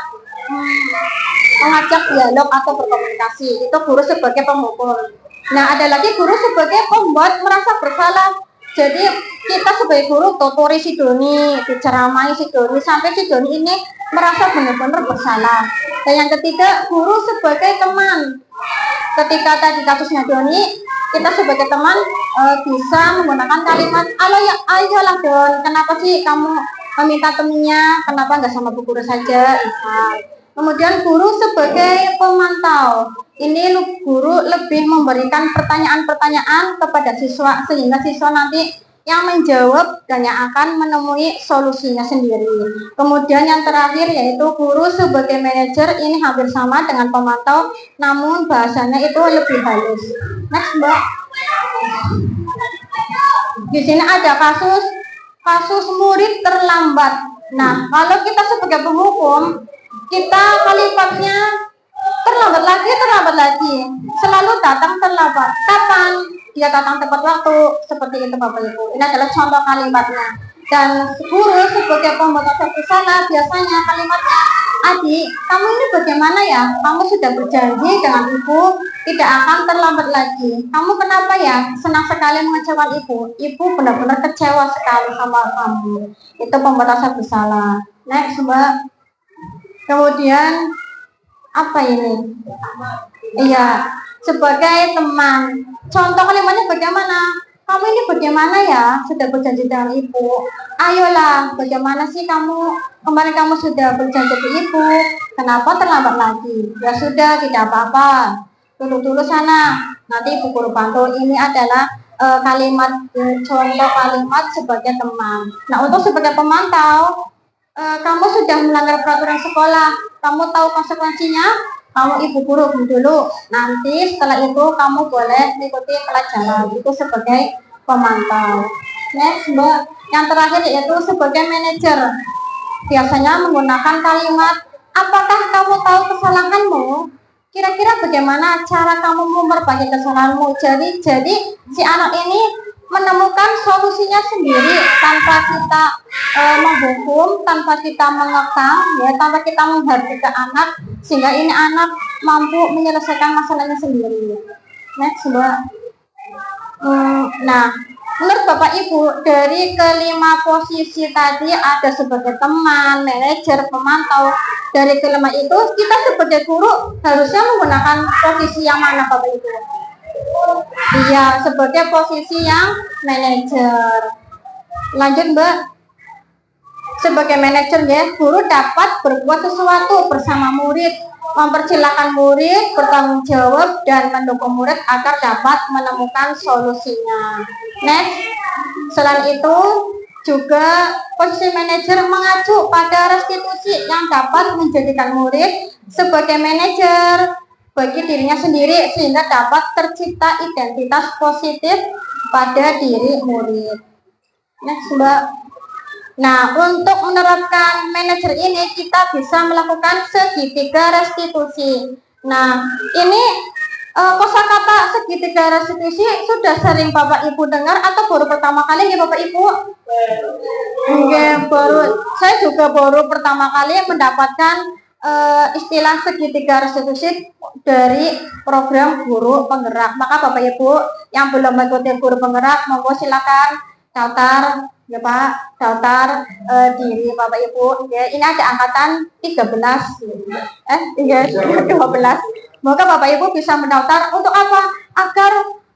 mengajak dialog atau berkomunikasi. Itu guru sebagai penghukum. Nah, ada lagi guru sebagai pembuat merasa bersalah. Jadi kita sebagai guru tutori si Doni, diceramai si Doni sampai si Doni ini merasa benar-benar bersalah. Dan yang ketiga, guru sebagai teman. Ketika tadi kasusnya Doni, kita sebagai teman bisa menggunakan kalimat, ayolah Don, kenapa sih kamu meminta temennya, kenapa nggak sama Bu Guru saja? Kemudian guru sebagai pemantau. Ini guru lebih memberikan pertanyaan-pertanyaan kepada siswa sehingga siswa nanti yang menjawab dan yang akan menemui solusinya sendiri. Kemudian yang terakhir yaitu guru sebagai manajer. Ini hampir sama dengan pemantau, namun bahasanya itu lebih halus. Next, Mbak. Di sini ada kasus murid terlambat. Nah, kalau kita sebagai penghukum, kita kalimatnya terlambat lagi, selalu datang terlambat. Kapan dia datang tepat waktu? Seperti itu Bapak Ibu. Ini adalah contoh kalimatnya. Dan guru sebagai pembuat salah biasanya kalimatnya, adik, kamu ini bagaimana ya? Kamu sudah berjanji dengan ibu tidak akan terlambat lagi. Kamu kenapa ya? Senang sekali mengecewakan ibu. Ibu benar-benar kecewa sekali sama kamu. Itu pembuat salah. Next, Mbak. Kemudian apa ini? Iya, sebagai teman. Contoh kalimatnya bagaimana? Kamu ini bagaimana ya? Sudah berjanji dengan ibu. Ayolah, bagaimana sih kamu? Kemarin kamu sudah berjanji ke ibu. Kenapa terlambat lagi? Ya sudah, tidak apa-apa. Dulu sana. Nanti ibu guru bantu. Ini adalah contoh kalimat sebagai teman. Nah, untuk sebagai pemantau, kamu sudah melanggar peraturan sekolah, kamu tahu konsekuensinya, kamu ibu guru dulu. Nanti setelah itu kamu boleh mengikuti pelajaran. Itu sebagai pemantau. Next, Mbak. Yang terakhir yaitu sebagai manajer. Biasanya menggunakan kalimat, apakah kamu tahu kesalahanmu? Kira-kira bagaimana cara kamu memperbaiki kesalahanmu? Jadi si anak ini menemukan solusinya sendiri tanpa kita menghukum, tanpa kita mengekang, ya, tanpa kita menghargai anak, sehingga ini anak mampu menyelesaikan masalahnya sendiri. Next, Mbak. Nah, menurut Bapak Ibu, dari kelima posisi tadi ada sebagai teman, manajer, pemantau. Dari kelima itu, kita sebagai guru harusnya menggunakan posisi yang mana, Bapak Ibu? Iya, sebagai posisi yang manajer. Lanjut, Mbak. Sebagai manajer, ya, guru dapat berbuat sesuatu bersama murid, mempersilahkan murid bertanggung jawab dan mendukung murid agar dapat menemukan solusinya. Next, selain itu juga posisi manajer mengacu pada restitusi yang dapat menjadikan murid sebagai manajer bagi dirinya sendiri sehingga dapat tercipta identitas positif pada diri murid. Next, Mbak. Nah, untuk menerapkan manajer ini kita bisa melakukan segitiga restitusi. Nah, ini kosakata segitiga restitusi sudah sering Bapak Ibu dengar atau baru pertama kali ya Bapak Ibu? Baru. Saya juga baru pertama kali mendapatkan istilah segitiga restitusi dari program guru penggerak. Maka Bapak Ibu yang belum mengikuti guru penggerak, monggo silakan daftar ya Pak, daftar diri Bapak Ibu. Ya, ini ada angkatan 13 12. Semoga Bapak Ibu bisa mendaftar untuk apa? Agar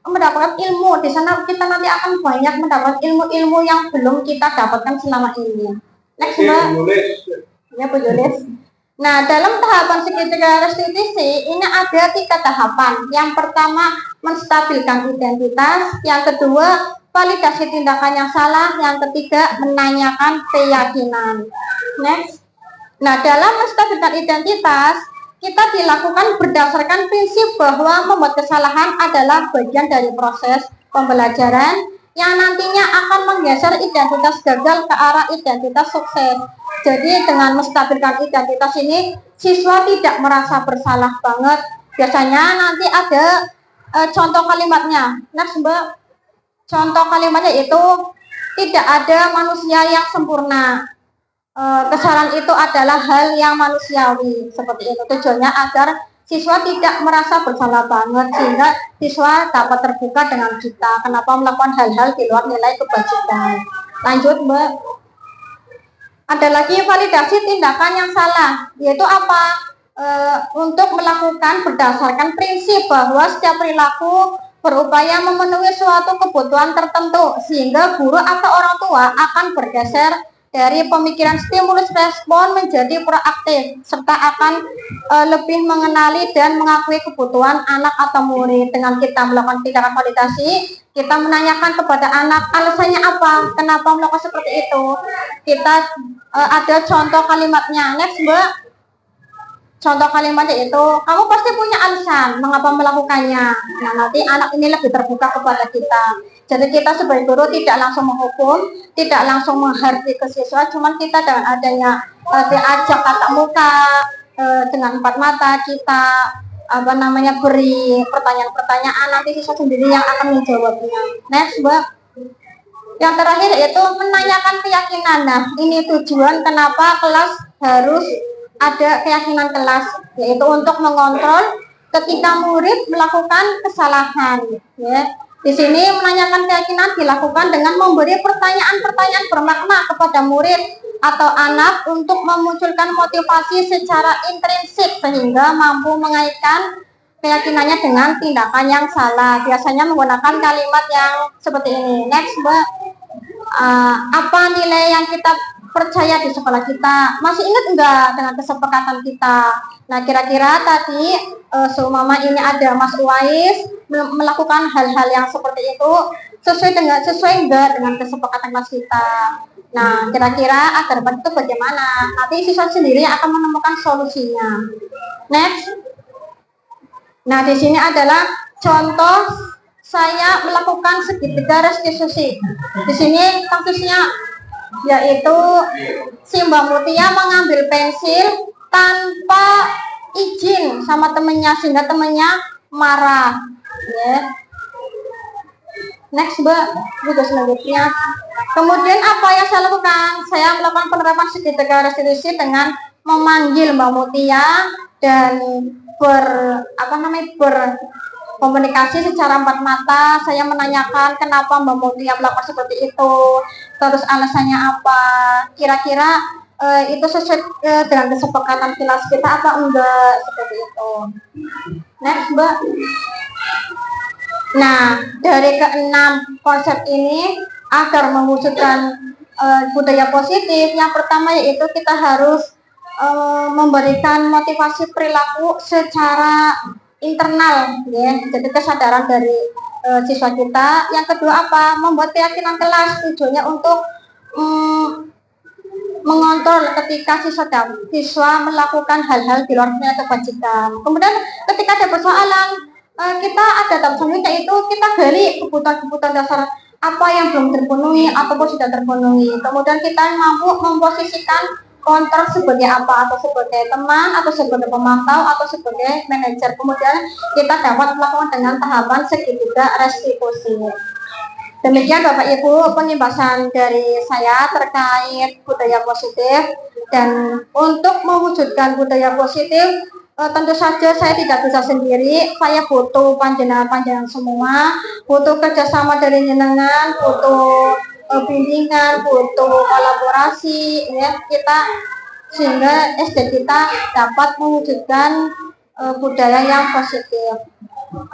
mendapatkan ilmu. Di sana kita nanti akan banyak mendapat ilmu-ilmu yang belum kita dapatkan selama ini. Next, Mbak. Ya, Bu Julis. Nah, dalam tahapan segitiga restitusi ini ada 3 tahapan. Yang pertama, menstabilkan identitas. Yang kedua, validasi tindakan yang salah. Yang ketiga, menanyakan keyakinan. Next. Nah, dalam menstabilkan identitas, kita dilakukan berdasarkan prinsip bahwa membuat kesalahan adalah bagian dari proses pembelajaran yang nantinya akan menggeser identitas gagal ke arah identitas sukses. Jadi dengan menstabilkan identitas ini, siswa tidak merasa bersalah banget. Biasanya nanti ada contoh kalimatnya. Next, Mbak. Contoh kalimatnya itu tidak ada manusia yang sempurna. Kesalahan itu adalah hal yang manusiawi. Seperti itu tujuannya agar siswa tidak merasa bersalah banget, sehingga siswa dapat terbuka dengan kita kenapa melakukan hal-hal di luar nilai kebajikan. Lanjut, Mbak. Ada lagi validasi tindakan yang salah, yaitu apa? Untuk melakukan berdasarkan prinsip bahwa setiap perilaku berupaya memenuhi suatu kebutuhan tertentu, sehingga guru atau orang tua akan bergeser dari pemikiran stimulus respon menjadi proaktif, serta akan lebih mengenali dan mengakui kebutuhan anak atau murid. Dengan kita melakukan tindakan validasi, kita menanyakan kepada anak alasannya apa, kenapa melakukan seperti itu. Kita ada contoh kalimatnya. Next, Mbak. Contoh kalimatnya itu, kamu pasti punya alasan mengapa melakukannya. Nah, nanti anak ini lebih terbuka kepada kita. Jadi kita sebagai guru tidak langsung menghukum, tidak langsung menghargai ke siswa, cuman kita dengan adanya diajak tatap muka dengan 4 mata, kita beri pertanyaan-pertanyaan, nanti siswa sendiri yang akan menjawabnya. Next, Mbak. Yang terakhir yaitu menanyakan keyakinan. Nah, ini tujuan kenapa kelas harus ada keyakinan kelas, yaitu untuk mengontrol ketika murid melakukan kesalahan. Ya. Di sini menanyakan keyakinan dilakukan dengan memberi pertanyaan-pertanyaan bermakna kepada murid atau anak untuk memunculkan motivasi secara intrinsik sehingga mampu mengaitkan keyakinannya dengan tindakan yang salah. Biasanya menggunakan kalimat yang seperti ini. Next, Mbak. Apa nilai yang kita percaya di sekolah kita? Masih ingat enggak dengan kesepakatan kita? Nah, kira-kira tadi seumpama ini ada Mas Uwais melakukan hal-hal yang seperti itu sesuai enggak dengan kesepakatan kelas kita? Nah, kira-kira agar itu bagaimana? Nanti siswa sendiri akan menemukan solusinya. Next. Nah, di sini adalah contoh saya melakukan segitiga restitusi. Di sini kasusnya yaitu si Mbak Mutia mengambil pensil tanpa izin sama temennya sehingga temennya marah. Ya. Next, Mbak, juga selanjutnya. Kemudian apa yang saya lakukan? Saya melakukan penerapan segitiga restitusi dengan memanggil Mbak Mutia dan berkomunikasi secara empat mata. Saya menanyakan kenapa Mbak Mutia melakukan seperti itu, terus alasannya apa, kira-kira itu sesuai dengan kesepakatan kelas kita apa enggak, seperti itu. Next, Mbak. Nah, dari keenam konsep ini agar mewujudkan budaya positif, yang pertama yaitu kita harus memberikan motivasi perilaku secara internal, ya, jadi kesadaran dari siswa kita. Yang kedua apa? Membuat keyakinan kelas, tujuannya untuk mengontrol ketika siswa melakukan hal-hal di luar kewajiban. Kemudian ketika ada persoalan, kita ada tahap selanjutnya itu kita gali kebutuhan-kebutuhan dasar apa yang belum terpenuhi ataupun sudah terpenuhi. Kemudian kita mampu memposisikan kontrol sebagai apa, atau sebagai teman, atau sebagai pemantau, atau sebagai manajer. Kemudian kita dapat melakukan dengan tahapan segitiga restitusi. Demikian Bapak Ibu penjelasan dari saya terkait budaya positif. Dan untuk mewujudkan budaya positif, tentu saja saya tidak bisa sendiri. Saya butuh panjenengan semua, butuh kerjasama dari jenengan, butuh bimbingan, butuh kolaborasi, ya, kita sehingga SD kita dapat mewujudkan budaya yang positif.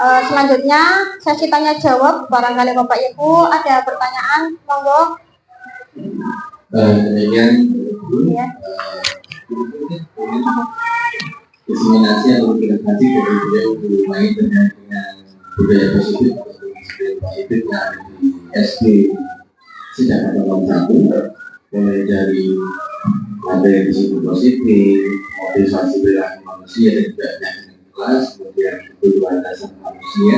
Selanjutnya sesi tanya jawab, barangkali Bapak Ibu ada pertanyaan, monggo. Demikian Ya. diseminasi atau implementasi dari budaya bermain dengan budaya positif atau budaya positif yang ada di SD sejak tahun 1, mulai dari materi disiplin positif, motivasi perilaku manusia dan juga yang kelas, kemudian kebutuhan dasar manusia,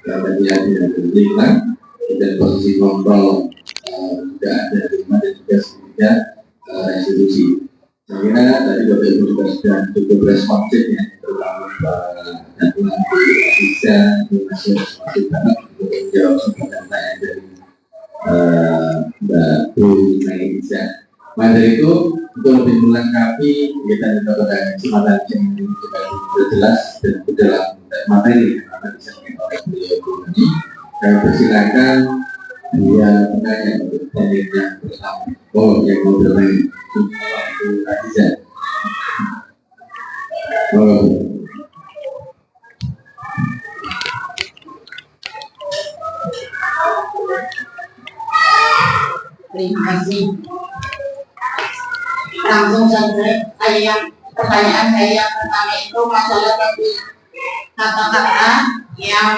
kemudian dengan lingkungan, dan posisi kontrol juga ada lingkungan dan juga segitiga restitusi. Saya kira tadi Bapak Ibu juga sudah cukup responsif ya, terutama Datuan bisa masih responsif banget untuk menjawab semua pertanyaan dari Mbak Bu Naisa. Maka dari itu untuk lebih melengkapi kita juga pada kesempatan yang juga jelas dan dalam materi yang akan disampaikan oleh beliau ini, saya persilakan dia bertanya untuk pembicara bersama. Oh, yang mau bermain waktu Naisa. Oh. Terima kasih. Langsung saja, pertanyaan saya yang pertama itu masalah tadi kata-kata yang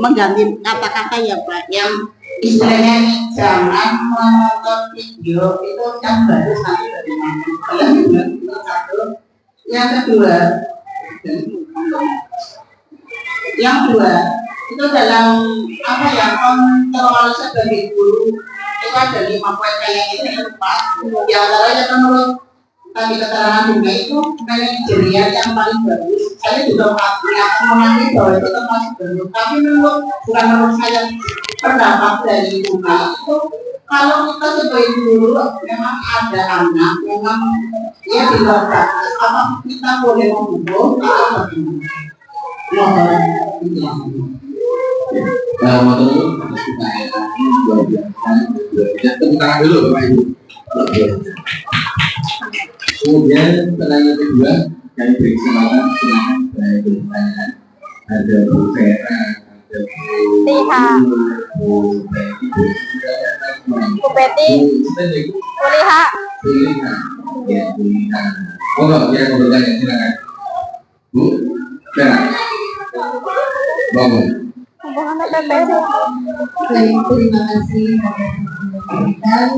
mengganti kata-kata ya Pak, yang istilahnya jangan menonton video itu yang baru nanti bagaimana. Itu satu. Yang kedua itu dalam apa ya, kontrol sebagai guru itu ada 5 poin kayak ini Pak. Di antaranya menurut tadi keterangan juga itu manajerial yang paling bagus. Saya juga mengalami bahwa itu termasuk bagus. Tapi bukan menurut saya, pendapat dari Bunga itu kalau kita sebagai guru memang ada anak, memang dia di luar batas, apa kita boleh membunuh atau bagaimana? Mohon penjelasan. Motor atas pertanyaan luar biasa. Tepuk tangan dulu Bapak Ibu. Kemudian pertanyaan kedua kami beri kesempatan, silakan saya bertanya. Ada Bu Vera, ada Bu Peti, Bu Liha. Ya, Bu Liha. Oh, ya, mau bertanya, silakan. Bu Vera. Bangun. Baik, terima kasih dan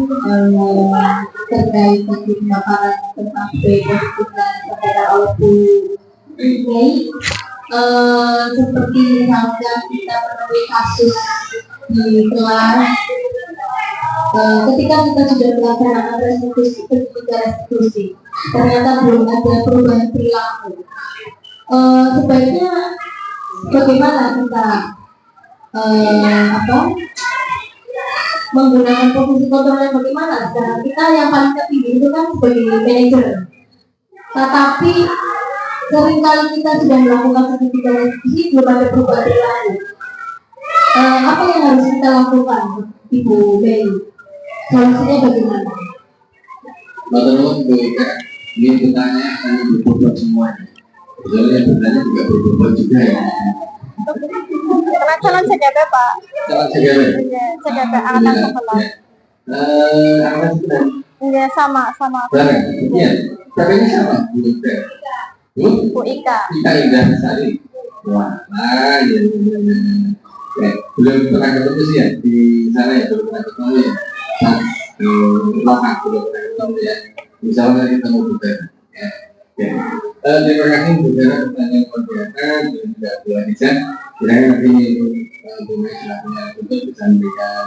terkait tadi pemaparan tentang dan kepada Albu ini, seperti misalkan kita menemui kasus di kelas, ketika kita sudah melaksanakan restitusi, ternyata belum ada perubahan perilaku. Sebaiknya bagaimana kita apa menggunakan posisi kontrol yang bagaimana. Sedangkan kita yang paling tertinggi itu kan sebagai manajer. Tetapi seringkali kita sudah melakukan sertifikat revisi belum ada perubahan lain. Apa yang harus kita lakukan, Ibu Mei? Solusinya bagaimana? Menurut Bu Ika, ini bertanya akan berbobot semuanya. Soalnya bertanya juga berbobot juga ya. Karena calon CGP Pak. Calon CGP. Iya, CGP angkatan 11. Angkatan 11. Iya, sama. Bareng. Iya. Tapi ini sama Bu Ika. Bu Ika. Ika Indah Sari. Wah, iya. Oke, belum pernah ketemu sih ya di sana ya, belum pernah ketemu ya. Pas di lokal belum pernah ketemu ya. Misalnya kita mau budaya. Ya. Oke. Terima kasih budaya pertanyaan kegiatan dan juga Bu Anissa. Kira-kira nanti Bu Mei silahkan untuk bisa memberikan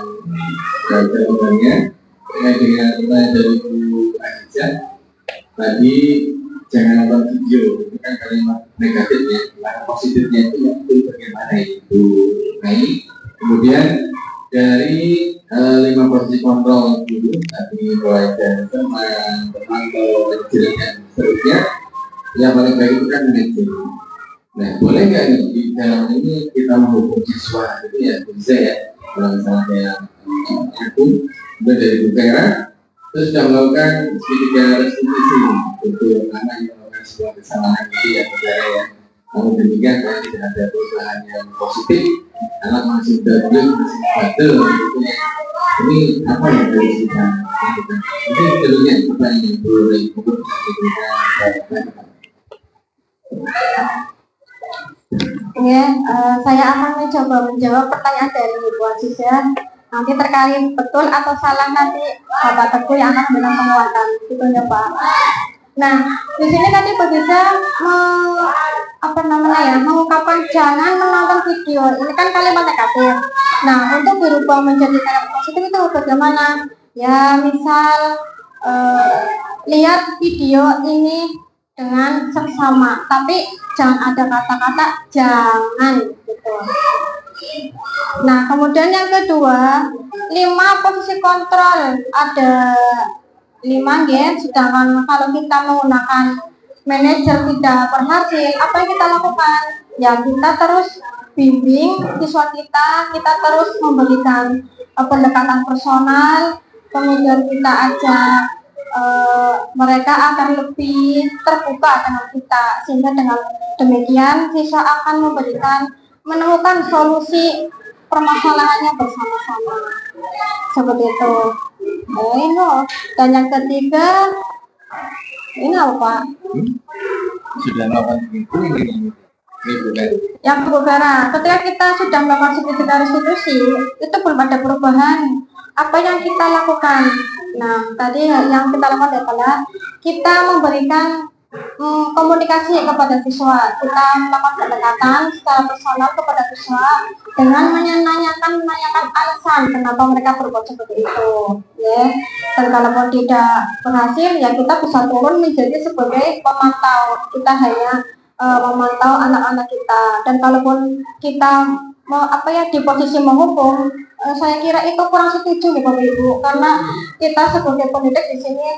jawabannya. Terkait dengan pertanyaan dari Bu Anissa. Tadi jangan nonton video, itu kan kalimat negatifnya, kalimat positifnya itu bagaimana itu. Mei. Kemudian dari 5 posisi kontrol dulu, tadi mulai dari teman, pemantau, manajer dan seterusnya. Yang paling baik itu kan manajer. Nah, boleh nggak nih di dalam ini kita menghukum siswa itu ya bisa ya. Kalau misalnya kayak aku, udah dari Bu Kera, terus sudah melakukan segitiga restitusi untuk anak yang melakukan sebuah kesalahan itu ya saudara ya. Namun demikian kalau tidak ada perubahan yang positif, anak masih terjun, masih batal gitu ya. Ini apa yang harus kita lakukan? Ini tentunya apa yang perlu untuk diberikan. Ya, saya akan mencoba menjawab pertanyaan dari Ibu Aziza. Nanti terkait betul atau salah nanti Bapak Teguh yang akan memberikan penguatan, gitu ya Pak. Nah, di sini tadi Bu Aziza mengungkapkan jangan menonton video. Ini kan kalimat negatif. Nah, untuk berubah menjadi kalimat positif itu bagaimana? Ya, misal lihat video ini dengan seksama, tapi jangan ada kata-kata jangan gitu. Nah, kemudian yang kedua, 5 posisi kontrol ada 5 ya. Sedangkan kalau kita menggunakan manajer tidak berhasil, apa yang kita lakukan? Ya kita terus bimbing siswa kita terus memberikan pendekatan personal, kemudian kita ajak mereka akan lebih terbuka dengan kita, sehingga dengan demikian siswa akan menemukan solusi permasalahannya bersama-sama seperti itu. Ini dan yang ketiga ini apa Pak? Sudah melakukan itu ini bukan. Yang Bu Vera, ketika kita sudah melakukan sertifikat restitusi itu belum ada perubahan, apa yang kita lakukan? Nah, tadi yang kita lakukan adalah kita memberikan komunikasi kepada siswa. Kita melakukan pendekatan secara personal kepada siswa dengan menanyakan alasan kenapa mereka berbuat seperti itu, ya. Dan kalaupun tidak berhasil, ya kita bisa turun menjadi sebagai pemantau. Kita hanya memantau anak-anak kita. Dan kalaupun kita di posisi menghukum, saya kira itu kurang setuju nih Bapak Ibu, karena kita sebagai pendidik di sini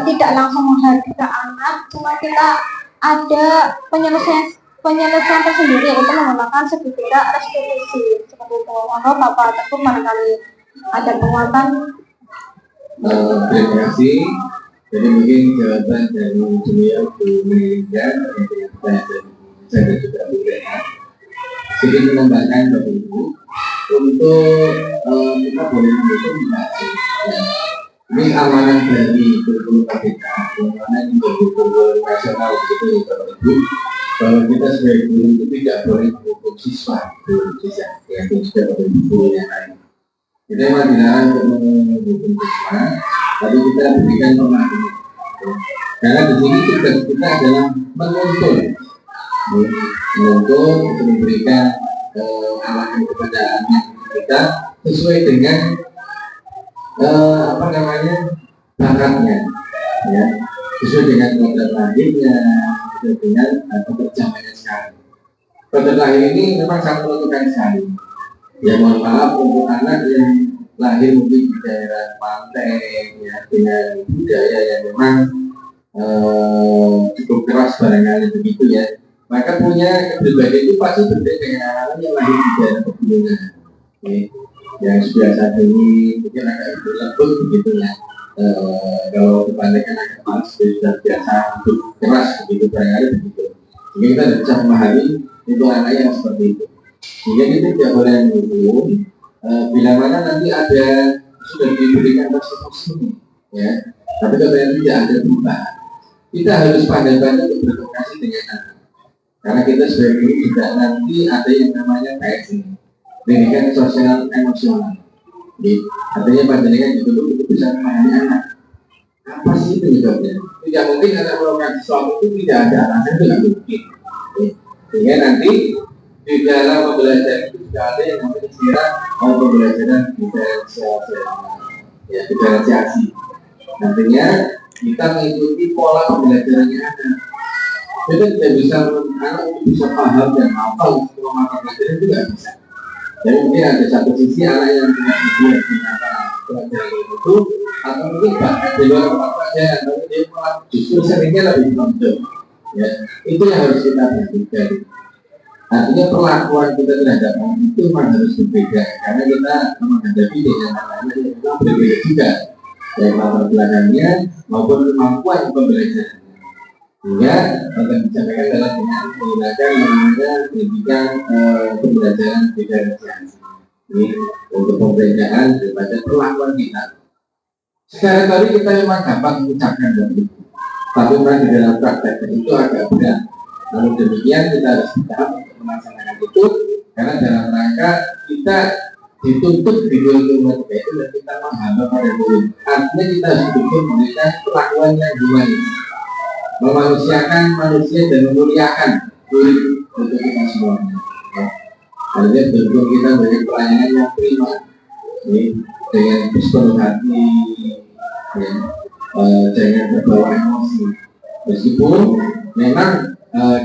tidak langsung menghargai anak, cuma kita ada penyelesaian tersendiri, yaitu menggunakan sertifikat restitusi seperti itu. Maka Bapak Teguh barangkali ada penguatan. Terima kasih. Jadi mungkin jawaban dari beliau Bu Mega yang saya juga berikan sedikit menambahkan Bapak Ibu untuk kita boleh mendukung ini amanah dari kurikulum KPK, amanah dari kurikulum nasional itu Bapak Ibu, bahwa kita sebagai guru itu tidak boleh menghukum siswa yang sudah Ibu yang lain. Kita memang dilarang untuk menghukum siswa, tapi kita berikan pemahaman. Karena di sini tugas kita adalah menuntun untuk memberikan arahan kepada anak kita sesuai dengan bakatnya, ya, sesuai dengan kodrat lahirnya, sesuai dengan pekerjaannya sekarang. Kodrat lahir ini memang sangat menentukan sekali. Ya mohon maaf untuk anak yang lahir mungkin di daerah pantai ya, dengan budaya yang memang cukup keras barangkali begitu ya, maka punya kepribadian itu pasti berbeda dengan anak yang lahir di daerah pegunungan, yang biasa ini mungkin agak lembut begitu ya. Kalau dibandingkan agak malas sudah biasa untuk keras begitu barangkali begitu. Jadi kita bisa memahami itu anak yang seperti itu. Sehingga kita tidak boleh menunggu bila mana nanti ada sudah diberikan restitusi ya, tapi kalau yang tidak ada perubahan, kita harus pandai-pandai untuk berkomunikasi dengan anak, karena kita sebagai guru juga nanti ada yang namanya PSI, pendidikan sosial emosional. Jadi artinya panjenengan itu untuk bisa memahami anak. Apa sih penyebabnya? Tidak mungkin anak melakukan sesuatu itu tidak ada alasan, itu tidak mungkin. Sehingga nanti di dalam pembelajaran itu juga ada yang namanya istilah pembelajaran diferensiasi. Nantinya kita mengikuti pola pembelajarannya anak. Kita tidak bisa anak bisa paham dan hafal semua mata pelajaran itu tidak bisa. Jadi mungkin ada satu sisi anak yang tidak bisa menggunakan pelajaran itu, atau mungkin bahkan di luar mata pelajaran, tapi dia malah justru seringnya lebih menonjol. Ya, itu yang harus kita perhatikan. Artinya perlakuan kita terhadap anak itu memang harus berbeda, karena kita menghadapi dengan anak-anak yang memang berbeda juga, baik latar belakangnya maupun kemampuan pembelajarannya. Sehingga akan disampaikan dalam dengan menggunakan namanya pendidikan pembelajaran diferensiasi. Ini untuk pembedaan daripada perlakuan kita. Sekarang tadi kita memang dapat mengucapkan itu, tapi memang di dalam prakteknya itu agak berat. Namun demikian kita harus bertahap untuk melaksanakan itu, karena dalam rangka kita dituntut di dunia itu dan kita menghamba pada murid. Artinya kita harus betul memberikan perlakuan yang humanis, memanusiakan manusia dan memuliakan murid untuk kita semuanya. Artinya betul kita memberikan pelayanan yang prima, dengan sepenuh hati, ya, jangan terbawa emosi. Meskipun memang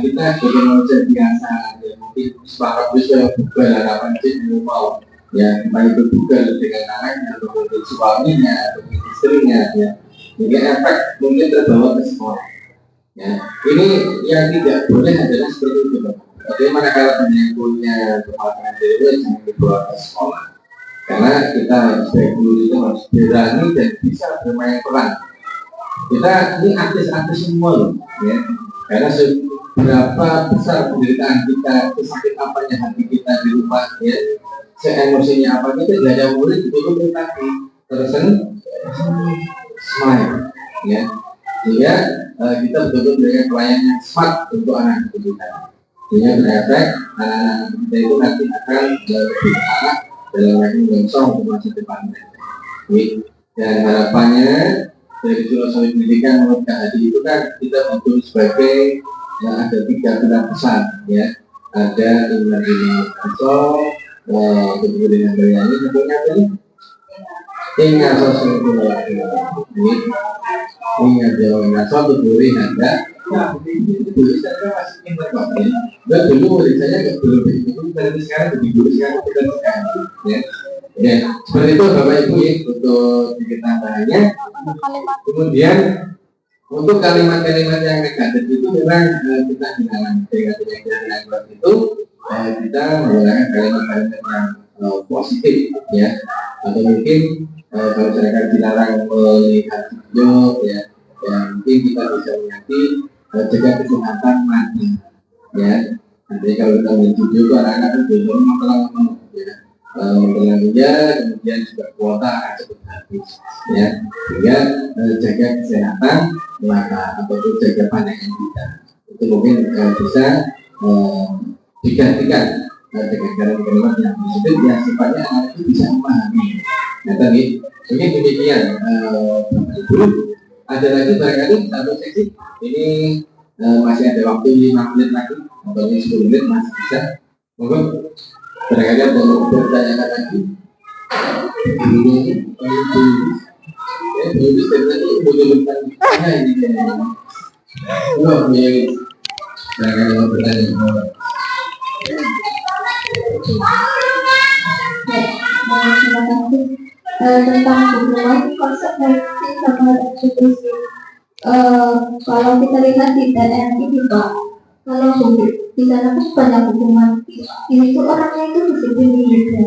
kita sebagai manusia biasa, ya, mungkin sepakat bisa bukan harapan sih mau, ya entah itu bukan dengan anaknya atau dengan suaminya atau dengan istrinya, ya, hingga efek mungkin terbawa ke sekolah. Ya, ini yang tidak boleh adalah seperti itu. Bagaimana kalau punya kemampuan diri jangan dibawa ke sekolah, karena kita sebagai guru itu harus berani dan bisa bermain peran. Kita ini artis-artis semua loh, ya, karena seberapa besar penderitaan kita, sakit apanya hati kita di rumah, ya, se-emosinya apa, kita tidak ada murid itu tadi tersenyum, smile, ya, sehingga kita betul-betul dengan pelayanan yang smart untuk anak kita, sehingga berefek anak-anak kita itu nanti akan lebih anak dalam lagi menyongsong untuk masa depannya. Dan harapannya dari filosofi pendidikan menurut Hadi itu kan kita betul sebagai ada 3 pilar besar, ya, ada dengan asal, kemudian dengan berani, tentunya tadi tinggal sosial ini ada asal kemudian ada. Nah, dulu saya masih ingin berkata, dan dulu saya nggak belum begitu, tapi sekarang begitu, sekarang kita sekarang, ya. Ya, seperti itu Bapak Ibu ya untuk sedikit tambahannya. Kemudian untuk kalimat-kalimat yang negatif itu memang kita dilarang dengan itu kita menggunakan kalimat-kalimat yang positif, ya, atau mungkin kalau misalkan dilarang melihat video, ya, mungkin kita bisa mengerti jaga kesehatan mata, ya. Nanti kalau kita melihat video itu anak-anak kan belum masalah, ya, belanja, kemudian juga kuota akan cepat habis, ya, sehingga jaga kesehatan mata ataupun jaga pandangan kita itu mungkin bisa digantikan dengan kalimat yang positif yang sifatnya anak itu bisa memahami. Nah tadi mungkin demikian Bapak Ibu. Ada lagi barangkali satu seksi ini masih ada waktu 5 menit lagi atau 10 menit masih bisa. Monggo barangkali ada yang bertanya lagi. Ini tadi boleh bertanya ini. Barangkali mau bertanya. Terima kasih. Tentang hubungan konsekuensi sama eksekusi. Kalau kita lihat di daerah ini Pak, kalau di sana tuh banyak hukuman. Ini tuh orangnya itu disiplin juga.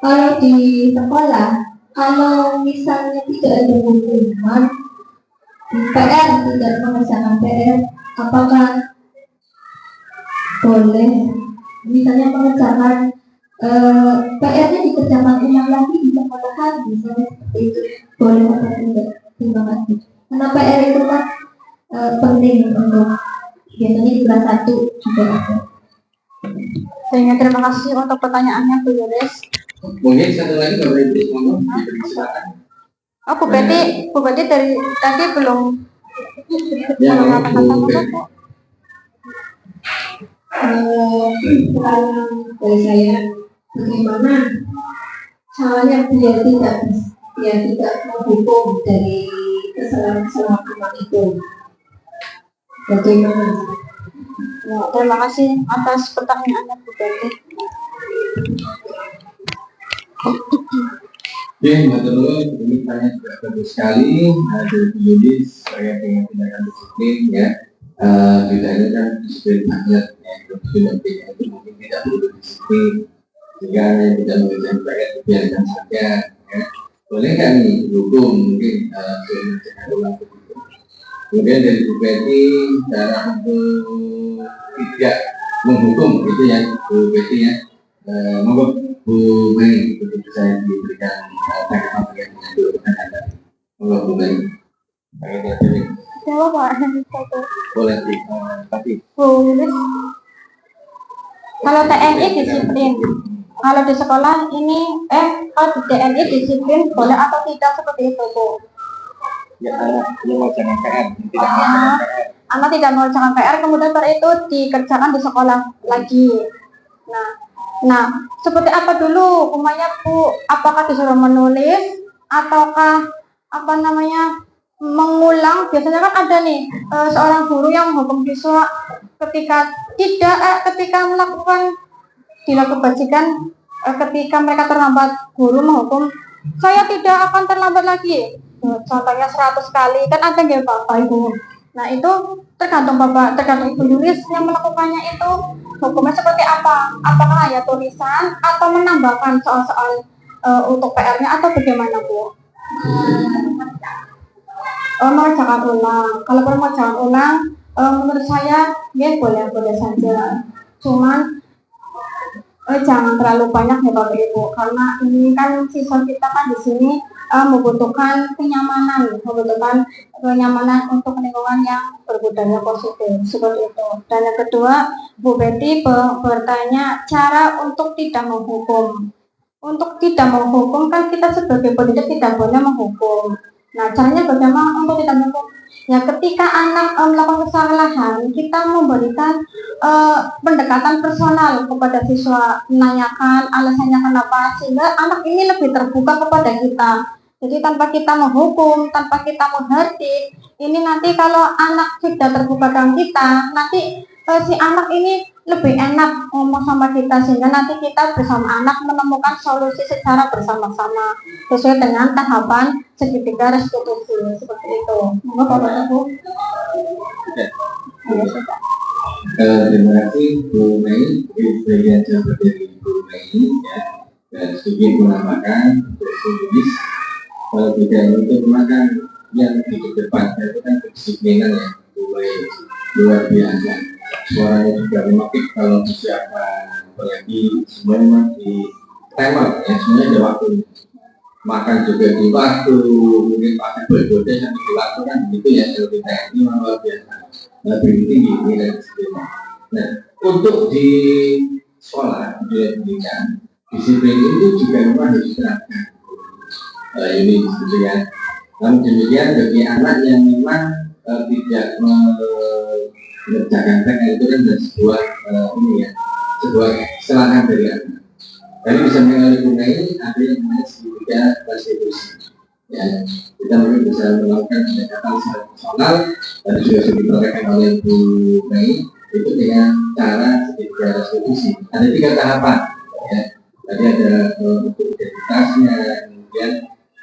Kalau di sekolah, kalau misalnya tidak ada hukuman, PR tidak mengerjakan PR, apakah boleh misalnya mengerjakan PR-nya dikerjakan ulang lagi di sekolahan, misalnya seperti itu, boleh atau tidak? Terima kasih. Karena PR itu kan penting untuk biasanya di kelas 1 juga ada. Sehingga terima kasih untuk pertanyaannya Bu Yulis. Mungkin satu lagi kalau Ibu ngomong, silakan. Oh Bu Betty dari tadi belum Ya, mengatakan Bu apa-apa Betty. Bu. Pertanyaan dari saya, bagaimana caranya biar tidak menghukum dari kesalahan-kesalahan anak itu? Bagaimana? Ya, terima kasih atas pertanyaannya Bu Betty. Oke, Mbak Tulu, ini tanya juga bagus sekali dari Bu Yudis terkait dengan tindakan disiplin ya. Tidak ada kan disiplin banyak ya, tidak itu mungkin tidak perlu disiplin sehingga yang tidak mengerjakan PR dibiarkan saja ya. Boleh nggak nih hukum mungkin dengan ulang begitu. Kemudian dari Bu Betty cara untuk tidak menghukum itu ya Bu Betty ya. Monggo Bu Mei itu saya diberikan tanggapan terkait dengan dua pertanyaan tadi. Monggo Bu Mei. Jawab Pak. Boleh tapi Bu Yulis. Kalau TNI disiplin, kalau di sekolah ini kalau di TNI disiplin boleh atau tidak seperti itu Bu? ya yang wacana PR tidak wacana PR. Anak tidak mengerjakan PR kemudian setelah itu dikerjakan di sekolah lagi. Nah, seperti apa dulu hukumannya Bu? Apakah disuruh menulis ataukah mengulang? Biasanya kan ada nih seorang guru yang menghukum siswa ketika melakukan tidak kebajikan, ketika mereka terlambat, guru menghukum saya tidak akan terlambat lagi. Contohnya 100 kali kan ada nggak Bapak Ibu? Nah itu tergantung Ibu Yulis yang melakukannya itu hukumnya seperti apa? Apakah hanya tulisan atau menambahkan soal-soal untuk PR-nya atau bagaimana Bu? Mengerjakan ulang. Kalau mengerjakan ulang, menurut saya ya boleh saja. Cuman jangan terlalu banyak ya Bapak Ibu, karena ini kan siswa kita kan di sini membutuhkan kenyamanan untuk lingkungan yang berbudaya positif seperti itu. Dan yang kedua, Bu Betty bertanya cara untuk tidak menghukum. Untuk tidak menghukum kan kita sebagai pendidik tidak boleh menghukum. Nah, caranya bagaimana untuk tidak menghukum? Ya, ketika anak melakukan kesalahan, kita memberikan pendekatan personal kepada siswa, menanyakan alasannya kenapa, sehingga anak ini lebih terbuka kepada kita. Jadi tanpa kita menghukum, tanpa kita menghardik, ini nanti kalau anak sudah terbuka dengan kita, nanti si anak ini lebih enak ngomong sama kita, sehingga nanti kita bersama anak menemukan solusi secara bersama-sama sesuai dengan tahapan segitiga restitusi seperti itu. Monggo Bapak Ibu. Terima kasih Bu Mei, sebagian jawab dari Bu Mei ya, dan sedikit menambahkan untuk Bu Yudis. Kalau tidak itu memang kan yang di depan itu kan kedisiplinan ya, mulai luar biasa. Suaranya juga memakik kalau persiapan, apalagi semuanya di timer ya, semuanya ada waktu. Makan juga di waktu, mungkin pakai bergoda sampai di waktu kan begitu ya, kalau kita ini luar biasa. Lebih tinggi nilai disiplin. Nah, untuk di sekolah, di pendidikan, disiplin itu juga memang harus diterapkan. Ini demikian. Namun demikian bagi anak yang memang tidak mengerjakan PR itu kan sebuah sebuah kesalahan dari anak. Jadi bisa mengalami ada yang namanya segitiga restitusi. Ya, kita mungkin bisa melakukan pendekatan secara personal dan juga sudah diterangkan oleh Bu Mei itu dengan cara segitiga restitusi. Ada 3 tahapan. Ya. tadi ada untuk identitasnya, kemudian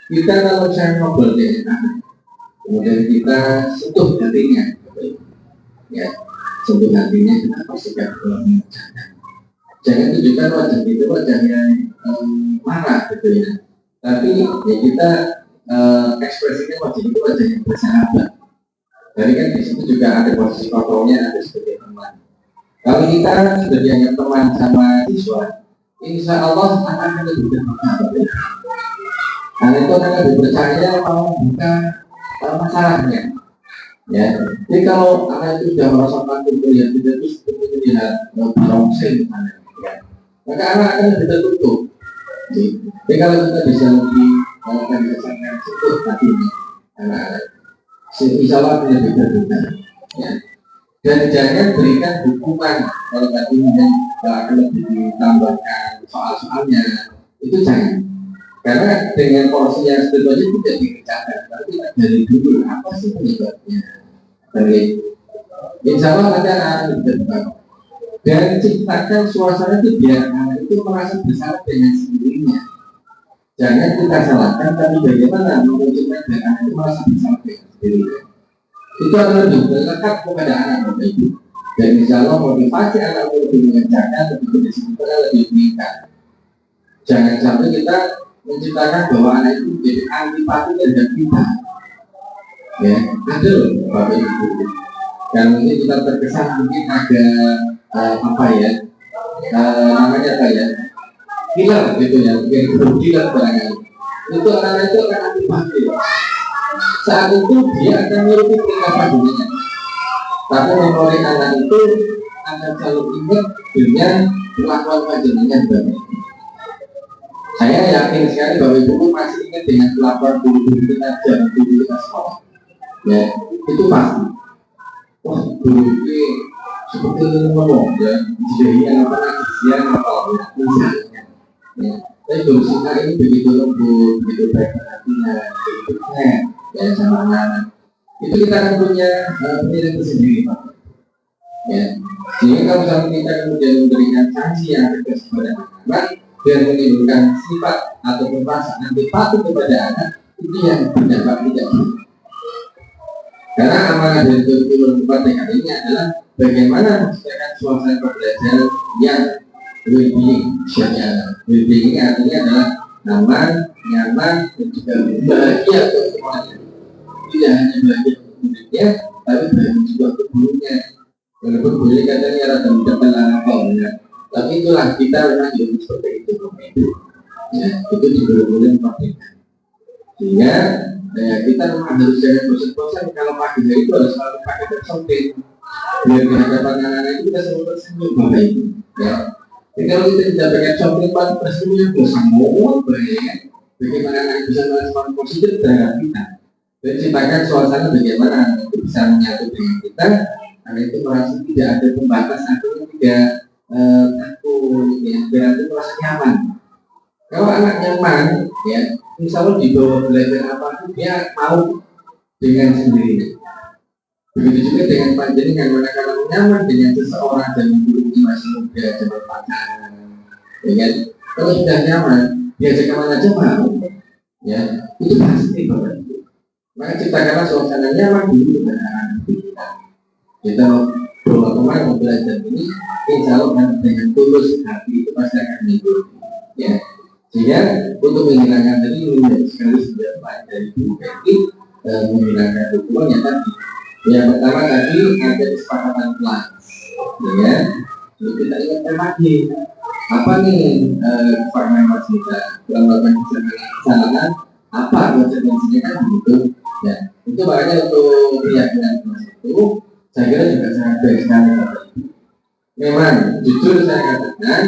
kita kalau saya ngobrol dengan kemudian kita sentuh hatinya, ya, sentuh hatinya kenapa sikap jangan tunjukkan wajah itu wajah yang marah gitu ya, tapi ya kita ekspresikan wajah itu wajah yang bersahabat. Jadi kan di situ juga ada posisi kontrolnya, ada sebagai teman. Kalau kita sudah dianggap teman sama siswa, insya Allah akan lebih bersahabat. Karena itu akan lebih percaya mau buka masalahnya. Ya, jadi kalau anak itu sudah merasakan kuliah tidak terus melihat barongsai misalnya, ya, maka anak akan lebih tertutup. Jadi kalau kita bisa lebih sangat cukup hatinya, anak-anak, insya Allah akan lebih terbuka. Ya. Dan jangan berikan hukuman kalau tadi mungkin akan lebih ditambahkan soal-soalnya, itu jangan. Karena dengan porsi yang sebetulnya tidak dikerjakan, tapi dari dulu apa sih penyebabnya? Dari insya Allah nanti akan berubah. Dan ciptakan suasana itu biar anak itu merasa bersalah dengan sendirinya. Jangan kita salahkan, tapi bagaimana menunjukkan biar anak itu merasa bersalah dengan sendirinya. Itu akan lebih melekat kepada anak Bapak Ibu. Dan insya Allah motivasi anak lebih mengerjakan, lebih disebutkan lebih meningkat. Jangan sampai kita menciptakan bahwa anak itu menjadi antipati terhadap kita. Ya, ada loh Bapak Ibu. Dan mungkin kita terkesan mungkin agak apa ya, namanya apa ya, gila gitu ya, mungkin gila barangkali. Itu anak itu akan antipati. Saat itu dia akan menuruti perintah padunya. Tapi memori anak itu akan selalu ingat dengan perlakuan padunya Bapak. Saya yakin sekali bahwa ibu masih ingat dengan pelapor guru-guru kita jam dulu kita sekolah. Ya, itu pasti. Wah, guru ini seperti ngomong ya, jadi apa siang apa misalnya. Ya, tapi guru kita ini begitu lembut, begitu baik hatinya, begitu keren, ya sama anak-anak. Itu kita akan punya penilaian tersendiri, Pak. Ya, sehingga kalau misalnya kita kemudian memberikan sanksi yang tegas kepada anak-anak dan menimbulkan sifat ataupun rasa antipati kepada anak, itu yang berdampak tidak baik. Karena amanah dari kurikulum TK ini adalah bagaimana menciptakan suasana pembelajaran yang well-being. Well-being artinya adalah aman, nyaman, dan juga bahagia untuk semuanya. Tidak hanya bahagia untuk muridnya, tapi bahagia juga untuk gurunya. Walaupun boleh katanya rada mendapat larang ya. Tapi itulah kita memang hidup seperti itu. Ya, itu diboleh-boleh memakai. Sehingga kita memang harus jangan bosan-bosan kalau pagi hari itu harus selalu pakai tersomping. Biar di hadapan anak-anak itu kita selalu tersenyum Bapak Ibu. Ya. Jadi kalau kita tidak pakai somping pas tersenyum bosan banget, bagaimana anak bisa merespon positif terhadap kita. Dan ciptakan suasana bagaimana itu bisa menyatu dengan kita, karena itu merasa tidak ada pembatas atau tidak takut, ya, biar itu merasa nyaman. Kalau anak nyaman, ya, insya Allah di bawah belajar apa itu dia mau dengan sendirinya. Begitu juga dengan panjenengan, manakala nyaman dengan seseorang dan guru masih muda, jangan pacaran, ya kan? Kalau sudah nyaman, diajak kemana aja mau, ya, itu pasti Bapak Ibu. Maka ciptakanlah suasana nyaman dulu dengan anak kita. Kita bawa kemana mau belajar ini, insya Allah dengan tulus hati itu pasti akan mengikuti, ya. Sehingga untuk menghilangkan tadi menjadi sekali sudah dari guru teknik menghilangkan hukumannya tadi. Yang pertama tadi ada kesepakatan kelas, ya. Jadi kita ingatkan lagi apa nih kesepakatan kelas kita dalam melakukan kesalahan apa konsekuensinya kan begitu. Ya, itu makanya untuk keyakinan kelas itu saya kira juga sangat baik sekali. Memang jujur saya katakan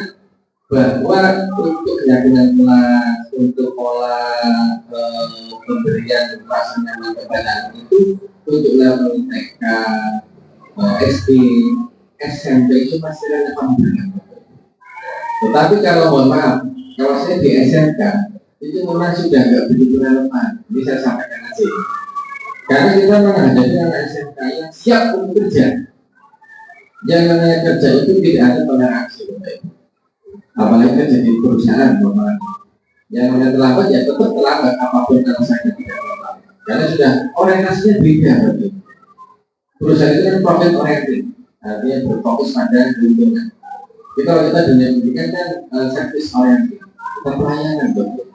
bahwa untuk keyakinan kelas, untuk pola pemberian rasa nyaman kepada anak itu untuk level TK, SD, SMP itu masih relevan banget. Tetapi kalau mohon maaf, kalau saya di SMK itu memang sudah nggak begitu relevan. Ini saya sampaikan aja. Karena kita menghadapi anak SMK yang siap untuk kerja. Yang namanya kerja itu tidak ada toleransi. apalagi kan jadi perusahaan Bapak. Yang namanya terlambat ya tetap terlambat apapun alasannya tidak terlambat. Karena sudah orientasinya beda. Berarti. Perusahaan itu kan profit oriented, artinya berfokus pada keuntungan. Kalau kita dunia pendidikan kan service oriented, kita pelayanan Bapak.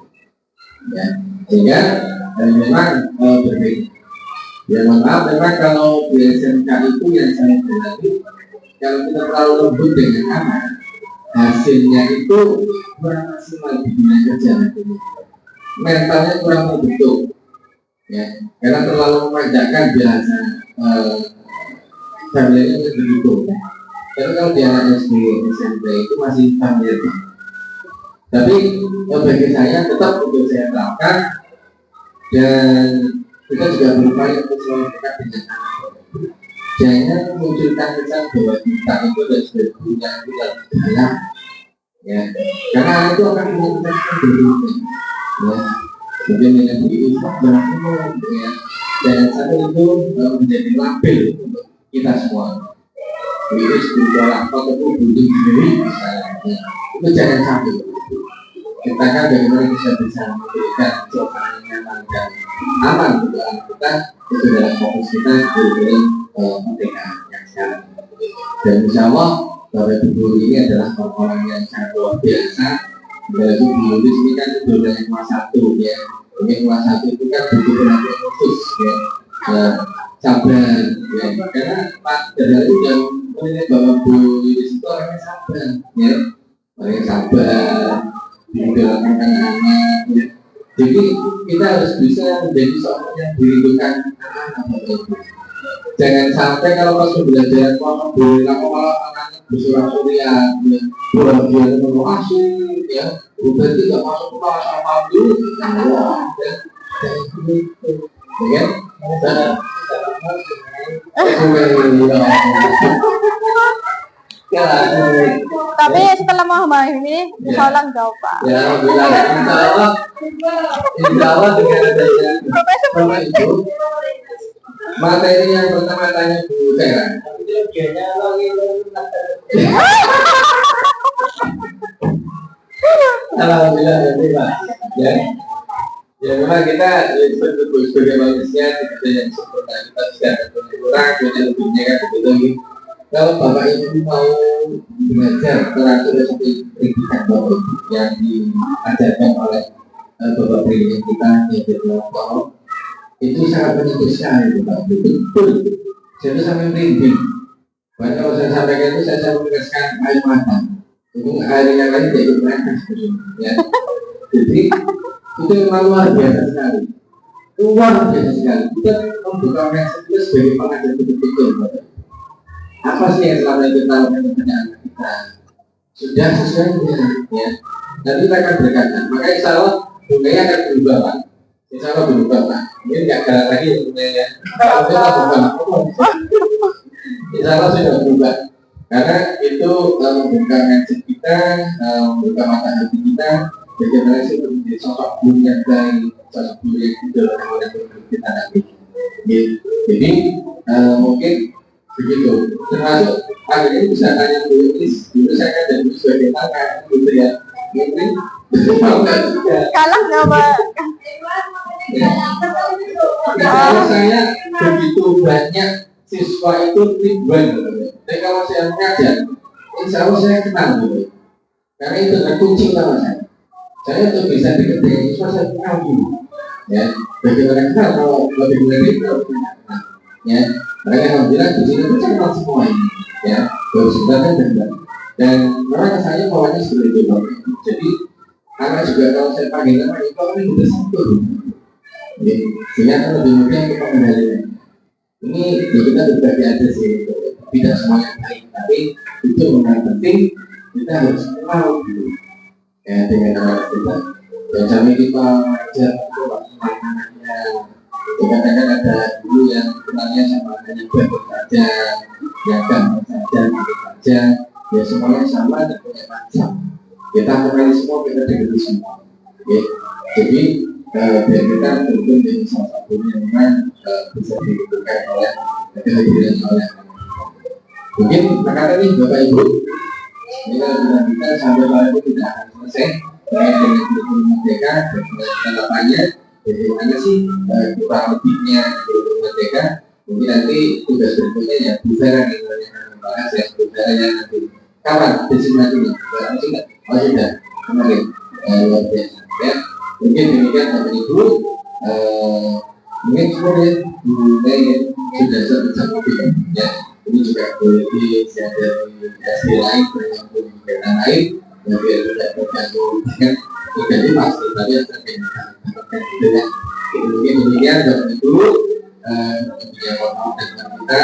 Ya, sehingga memang berbeda. Ya mohon maaf, memang kalau di SMK itu yang saya pelajari, kalau kita terlalu lembut dengan anak, hasilnya itu kurang maksimal di dunia kerja nanti. Mentalnya kurang terbentuk, ya, karena terlalu memanjakan biasa familinya begitu. Tapi kalau di anak SD, SMP itu masih familiar. Tapi bagi saya tetap untuk saya terapkan dan kita juga berupaya untuk selalu dekat dengan anak. Jangan munculkan kesan bahwa kita itu adalah sebagai guru yang tidak dalam, ya, karena itu akan menguntungkan diri, ya, mungkin dengan diri ya, jangan sampai itu menjadi label untuk kita semua. Ini sebuah atau bunuh diri, itu jangan sampai. Kita kan bagaimana bisa memberikan suasana yang nyaman dan aman untuk anak kita, itu adalah fokus kita dari pernikahan yang sekarang. Dan insya Allah Bapak Ibu Guru ini adalah orang yang sangat luar biasa. Bapak Ibu Guru di sini kan itu dari kelas 1 ya. Ini kelas 1 itu kan butuh perhatian khusus ya. Sabar ya. Karena Pak Dadal itu yang menilai Bapak Ibu di situ orangnya sabar ya. Orangnya sabar. Dilakukan anak-anak ya. Jadi kita harus bisa menjadi seorang yang dirindukan anak-anak. Jangan sampai kalau pas pembelajaran kamu malah anak-anak bersurat-surat ya, dia menurut asyik ya, berarti tidak masuk kelas sama dulu ya, ya kan? Tapi setelah memahami ini, insya Allah enggak Pak. Ya, alhamdulillah, insya Allah dengan adanya Bapak Ibu, materi yang pertama tanya Bu Tera. Alhamdulillah, Pak. Ya, ya memang kita sebagai manusia tidak ada yang sempurna, kita tidak ada kurang, tidak lebihnya kan begitu. Kalau Bapak Ibu mau belajar teratur seperti pendidikan Bapak Ibu yang diajarkan oleh Bapak Presiden kita yaitu Bapak, itu sangat menyentuh sekali Bapak. Betul. Saya itu sampai merinding. Bahkan kalau saya sampaikan itu saya menegaskan air mata. Itu air yang lain tidak ikut mereka ya. Jadi itu memang luar biasa sekali. Luar biasa sekali. Kita membuka mindset itu sebagai pengajar betul-betul Bapak. Apa sih yang selama ini kita lakukan kepada anak kita? Sudah sesuai dengan ya. Nanti kita akan berkata, maka insya Allah budaya akan berubah Pak. Insya Allah berubah Pak. Ini nggak galak lagi budaya. Insya Allah sudah berubah. Karena itu membuka mindset kita, membuka mata hati kita, bagaimana sih menjadi sosok guru yang baik, sosok guru yang tidak yang kita nanti. Jadi mungkin begitu. Termasuk akhirnya bisa tanya dulu ini saya kan jadi sebagai tangan gitu ya. Mungkin mau nggak juga. Kalah nggak Pak? Kalau saya begitu banyak siswa itu ribuan, tapi kalau saya mengajar, insya Allah saya kenal dulu. Karena itu adalah kunci utama saya. Saya tuh bisa dekat dengan siswa saya kenal dulu. Ya, bagaimana kenal kalau lebih dari itu ya. Mereka alhamdulillah di sini itu kenal semua ini, ya, baru sebentar dan memang saya bawanya seperti itu. Jadi anak juga kalau saya panggil nama itu kan sudah satu, sehingga kan lebih mudah kita mengendalikan. Ini kita berbagi aja sih, tidak semuanya baik, tapi itu memang penting kita harus kenal dulu, ya, dengan anak kita. Dan sampai kita mengajar itu anaknya. Kadang-kadang ada dulu yang kenalnya sama hanya bagus saja, ya gampang saja, gitu saja, ya semuanya sama dan punya macam. Kita kenali semua, kita dengar semua. Ya. Jadi biar kita beruntung jadi salah satu yang memang bisa dibutuhkan oleh kehadiran oleh mungkin makanya nih Bapak Ibu Jadi kita sampai pada itu tidak akan selesai dengan kurikulum merdeka dan penerapannya. Bagaimana sih kurang lebihnya kurikulum merdeka? Mungkin nanti tugas berikutnya ya budaya yang membahas ya budaya yang nanti kapan destinasinya? Masih nggak? Oh sudah kemarin luar biasa ya. Mungkin demikian Bapak Ibu. Mungkin sebenarnya sudah sama ya. Ini juga boleh disiap dari SD lain dengan kegiatan lain dan biar tidak terganggu dengan jadi pasti tadi yang terkait gitu ya. Mungkin demikian Bapak Ibu yang mohon dan kita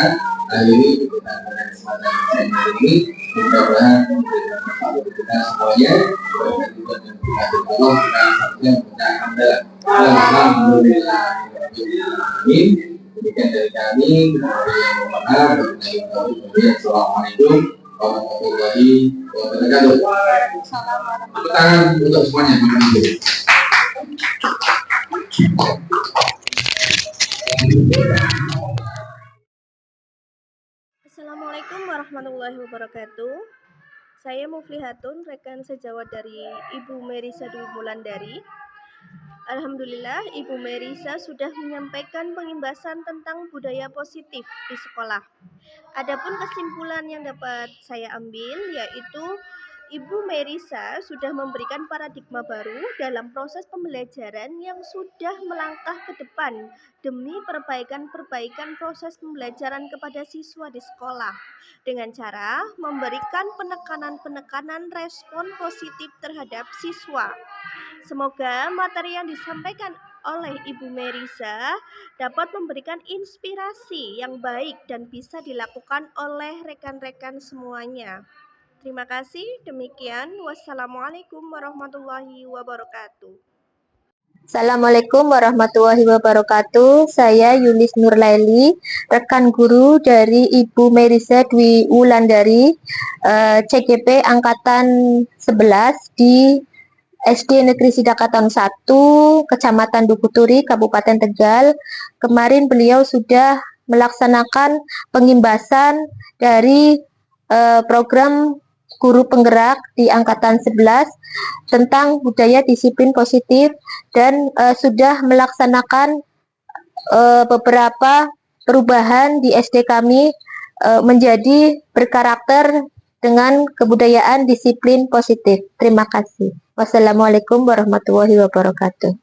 akhiri kita pada kesempatan saya hari ini mudah-mudahan memberikan manfaat bagi kita semuanya dan juga dan kita bertolong kita satunya mengucapkan alhamdulillah amin. Demikian dari kami, Assalamualaikum warahmatullahi wabarakatuh. Tepuk tangan untuk semuanya. Assalamualaikum warahmatullahi wabarakatuh. Saya Muflihatun, rekan sejawat dari Ibu Merisa Dwi Wulandari. Alhamdulillah, Ibu Merisa sudah menyampaikan pengimbasan tentang budaya positif di sekolah. Adapun kesimpulan yang dapat saya ambil yaitu Ibu Merisa sudah memberikan paradigma baru dalam proses pembelajaran yang sudah melangkah ke depan demi perbaikan proses pembelajaran kepada siswa di sekolah dengan cara memberikan penekanan respon positif terhadap siswa. Semoga materi yang disampaikan oleh Ibu Merisa dapat memberikan inspirasi yang baik dan bisa dilakukan oleh rekan-rekan semuanya. Terima kasih. Demikian. Wassalamualaikum warahmatullahi wabarakatuh. Assalamualaikum warahmatullahi wabarakatuh. Saya Yulis Nurlaili, rekan guru dari Ibu Merisa Dwi Wulandari, CGP Angkatan 11 di SD Negeri Sidakatan 1, Kecamatan Dukuturi, Kabupaten Tegal. Kemarin beliau sudah melaksanakan pengimbasan dari program guru penggerak di Angkatan 11 tentang budaya disiplin positif dan sudah melaksanakan beberapa perubahan di SD kami menjadi berkarakter dengan kebudayaan disiplin positif. Terima kasih. Wassalamualaikum warahmatullahi wabarakatuh.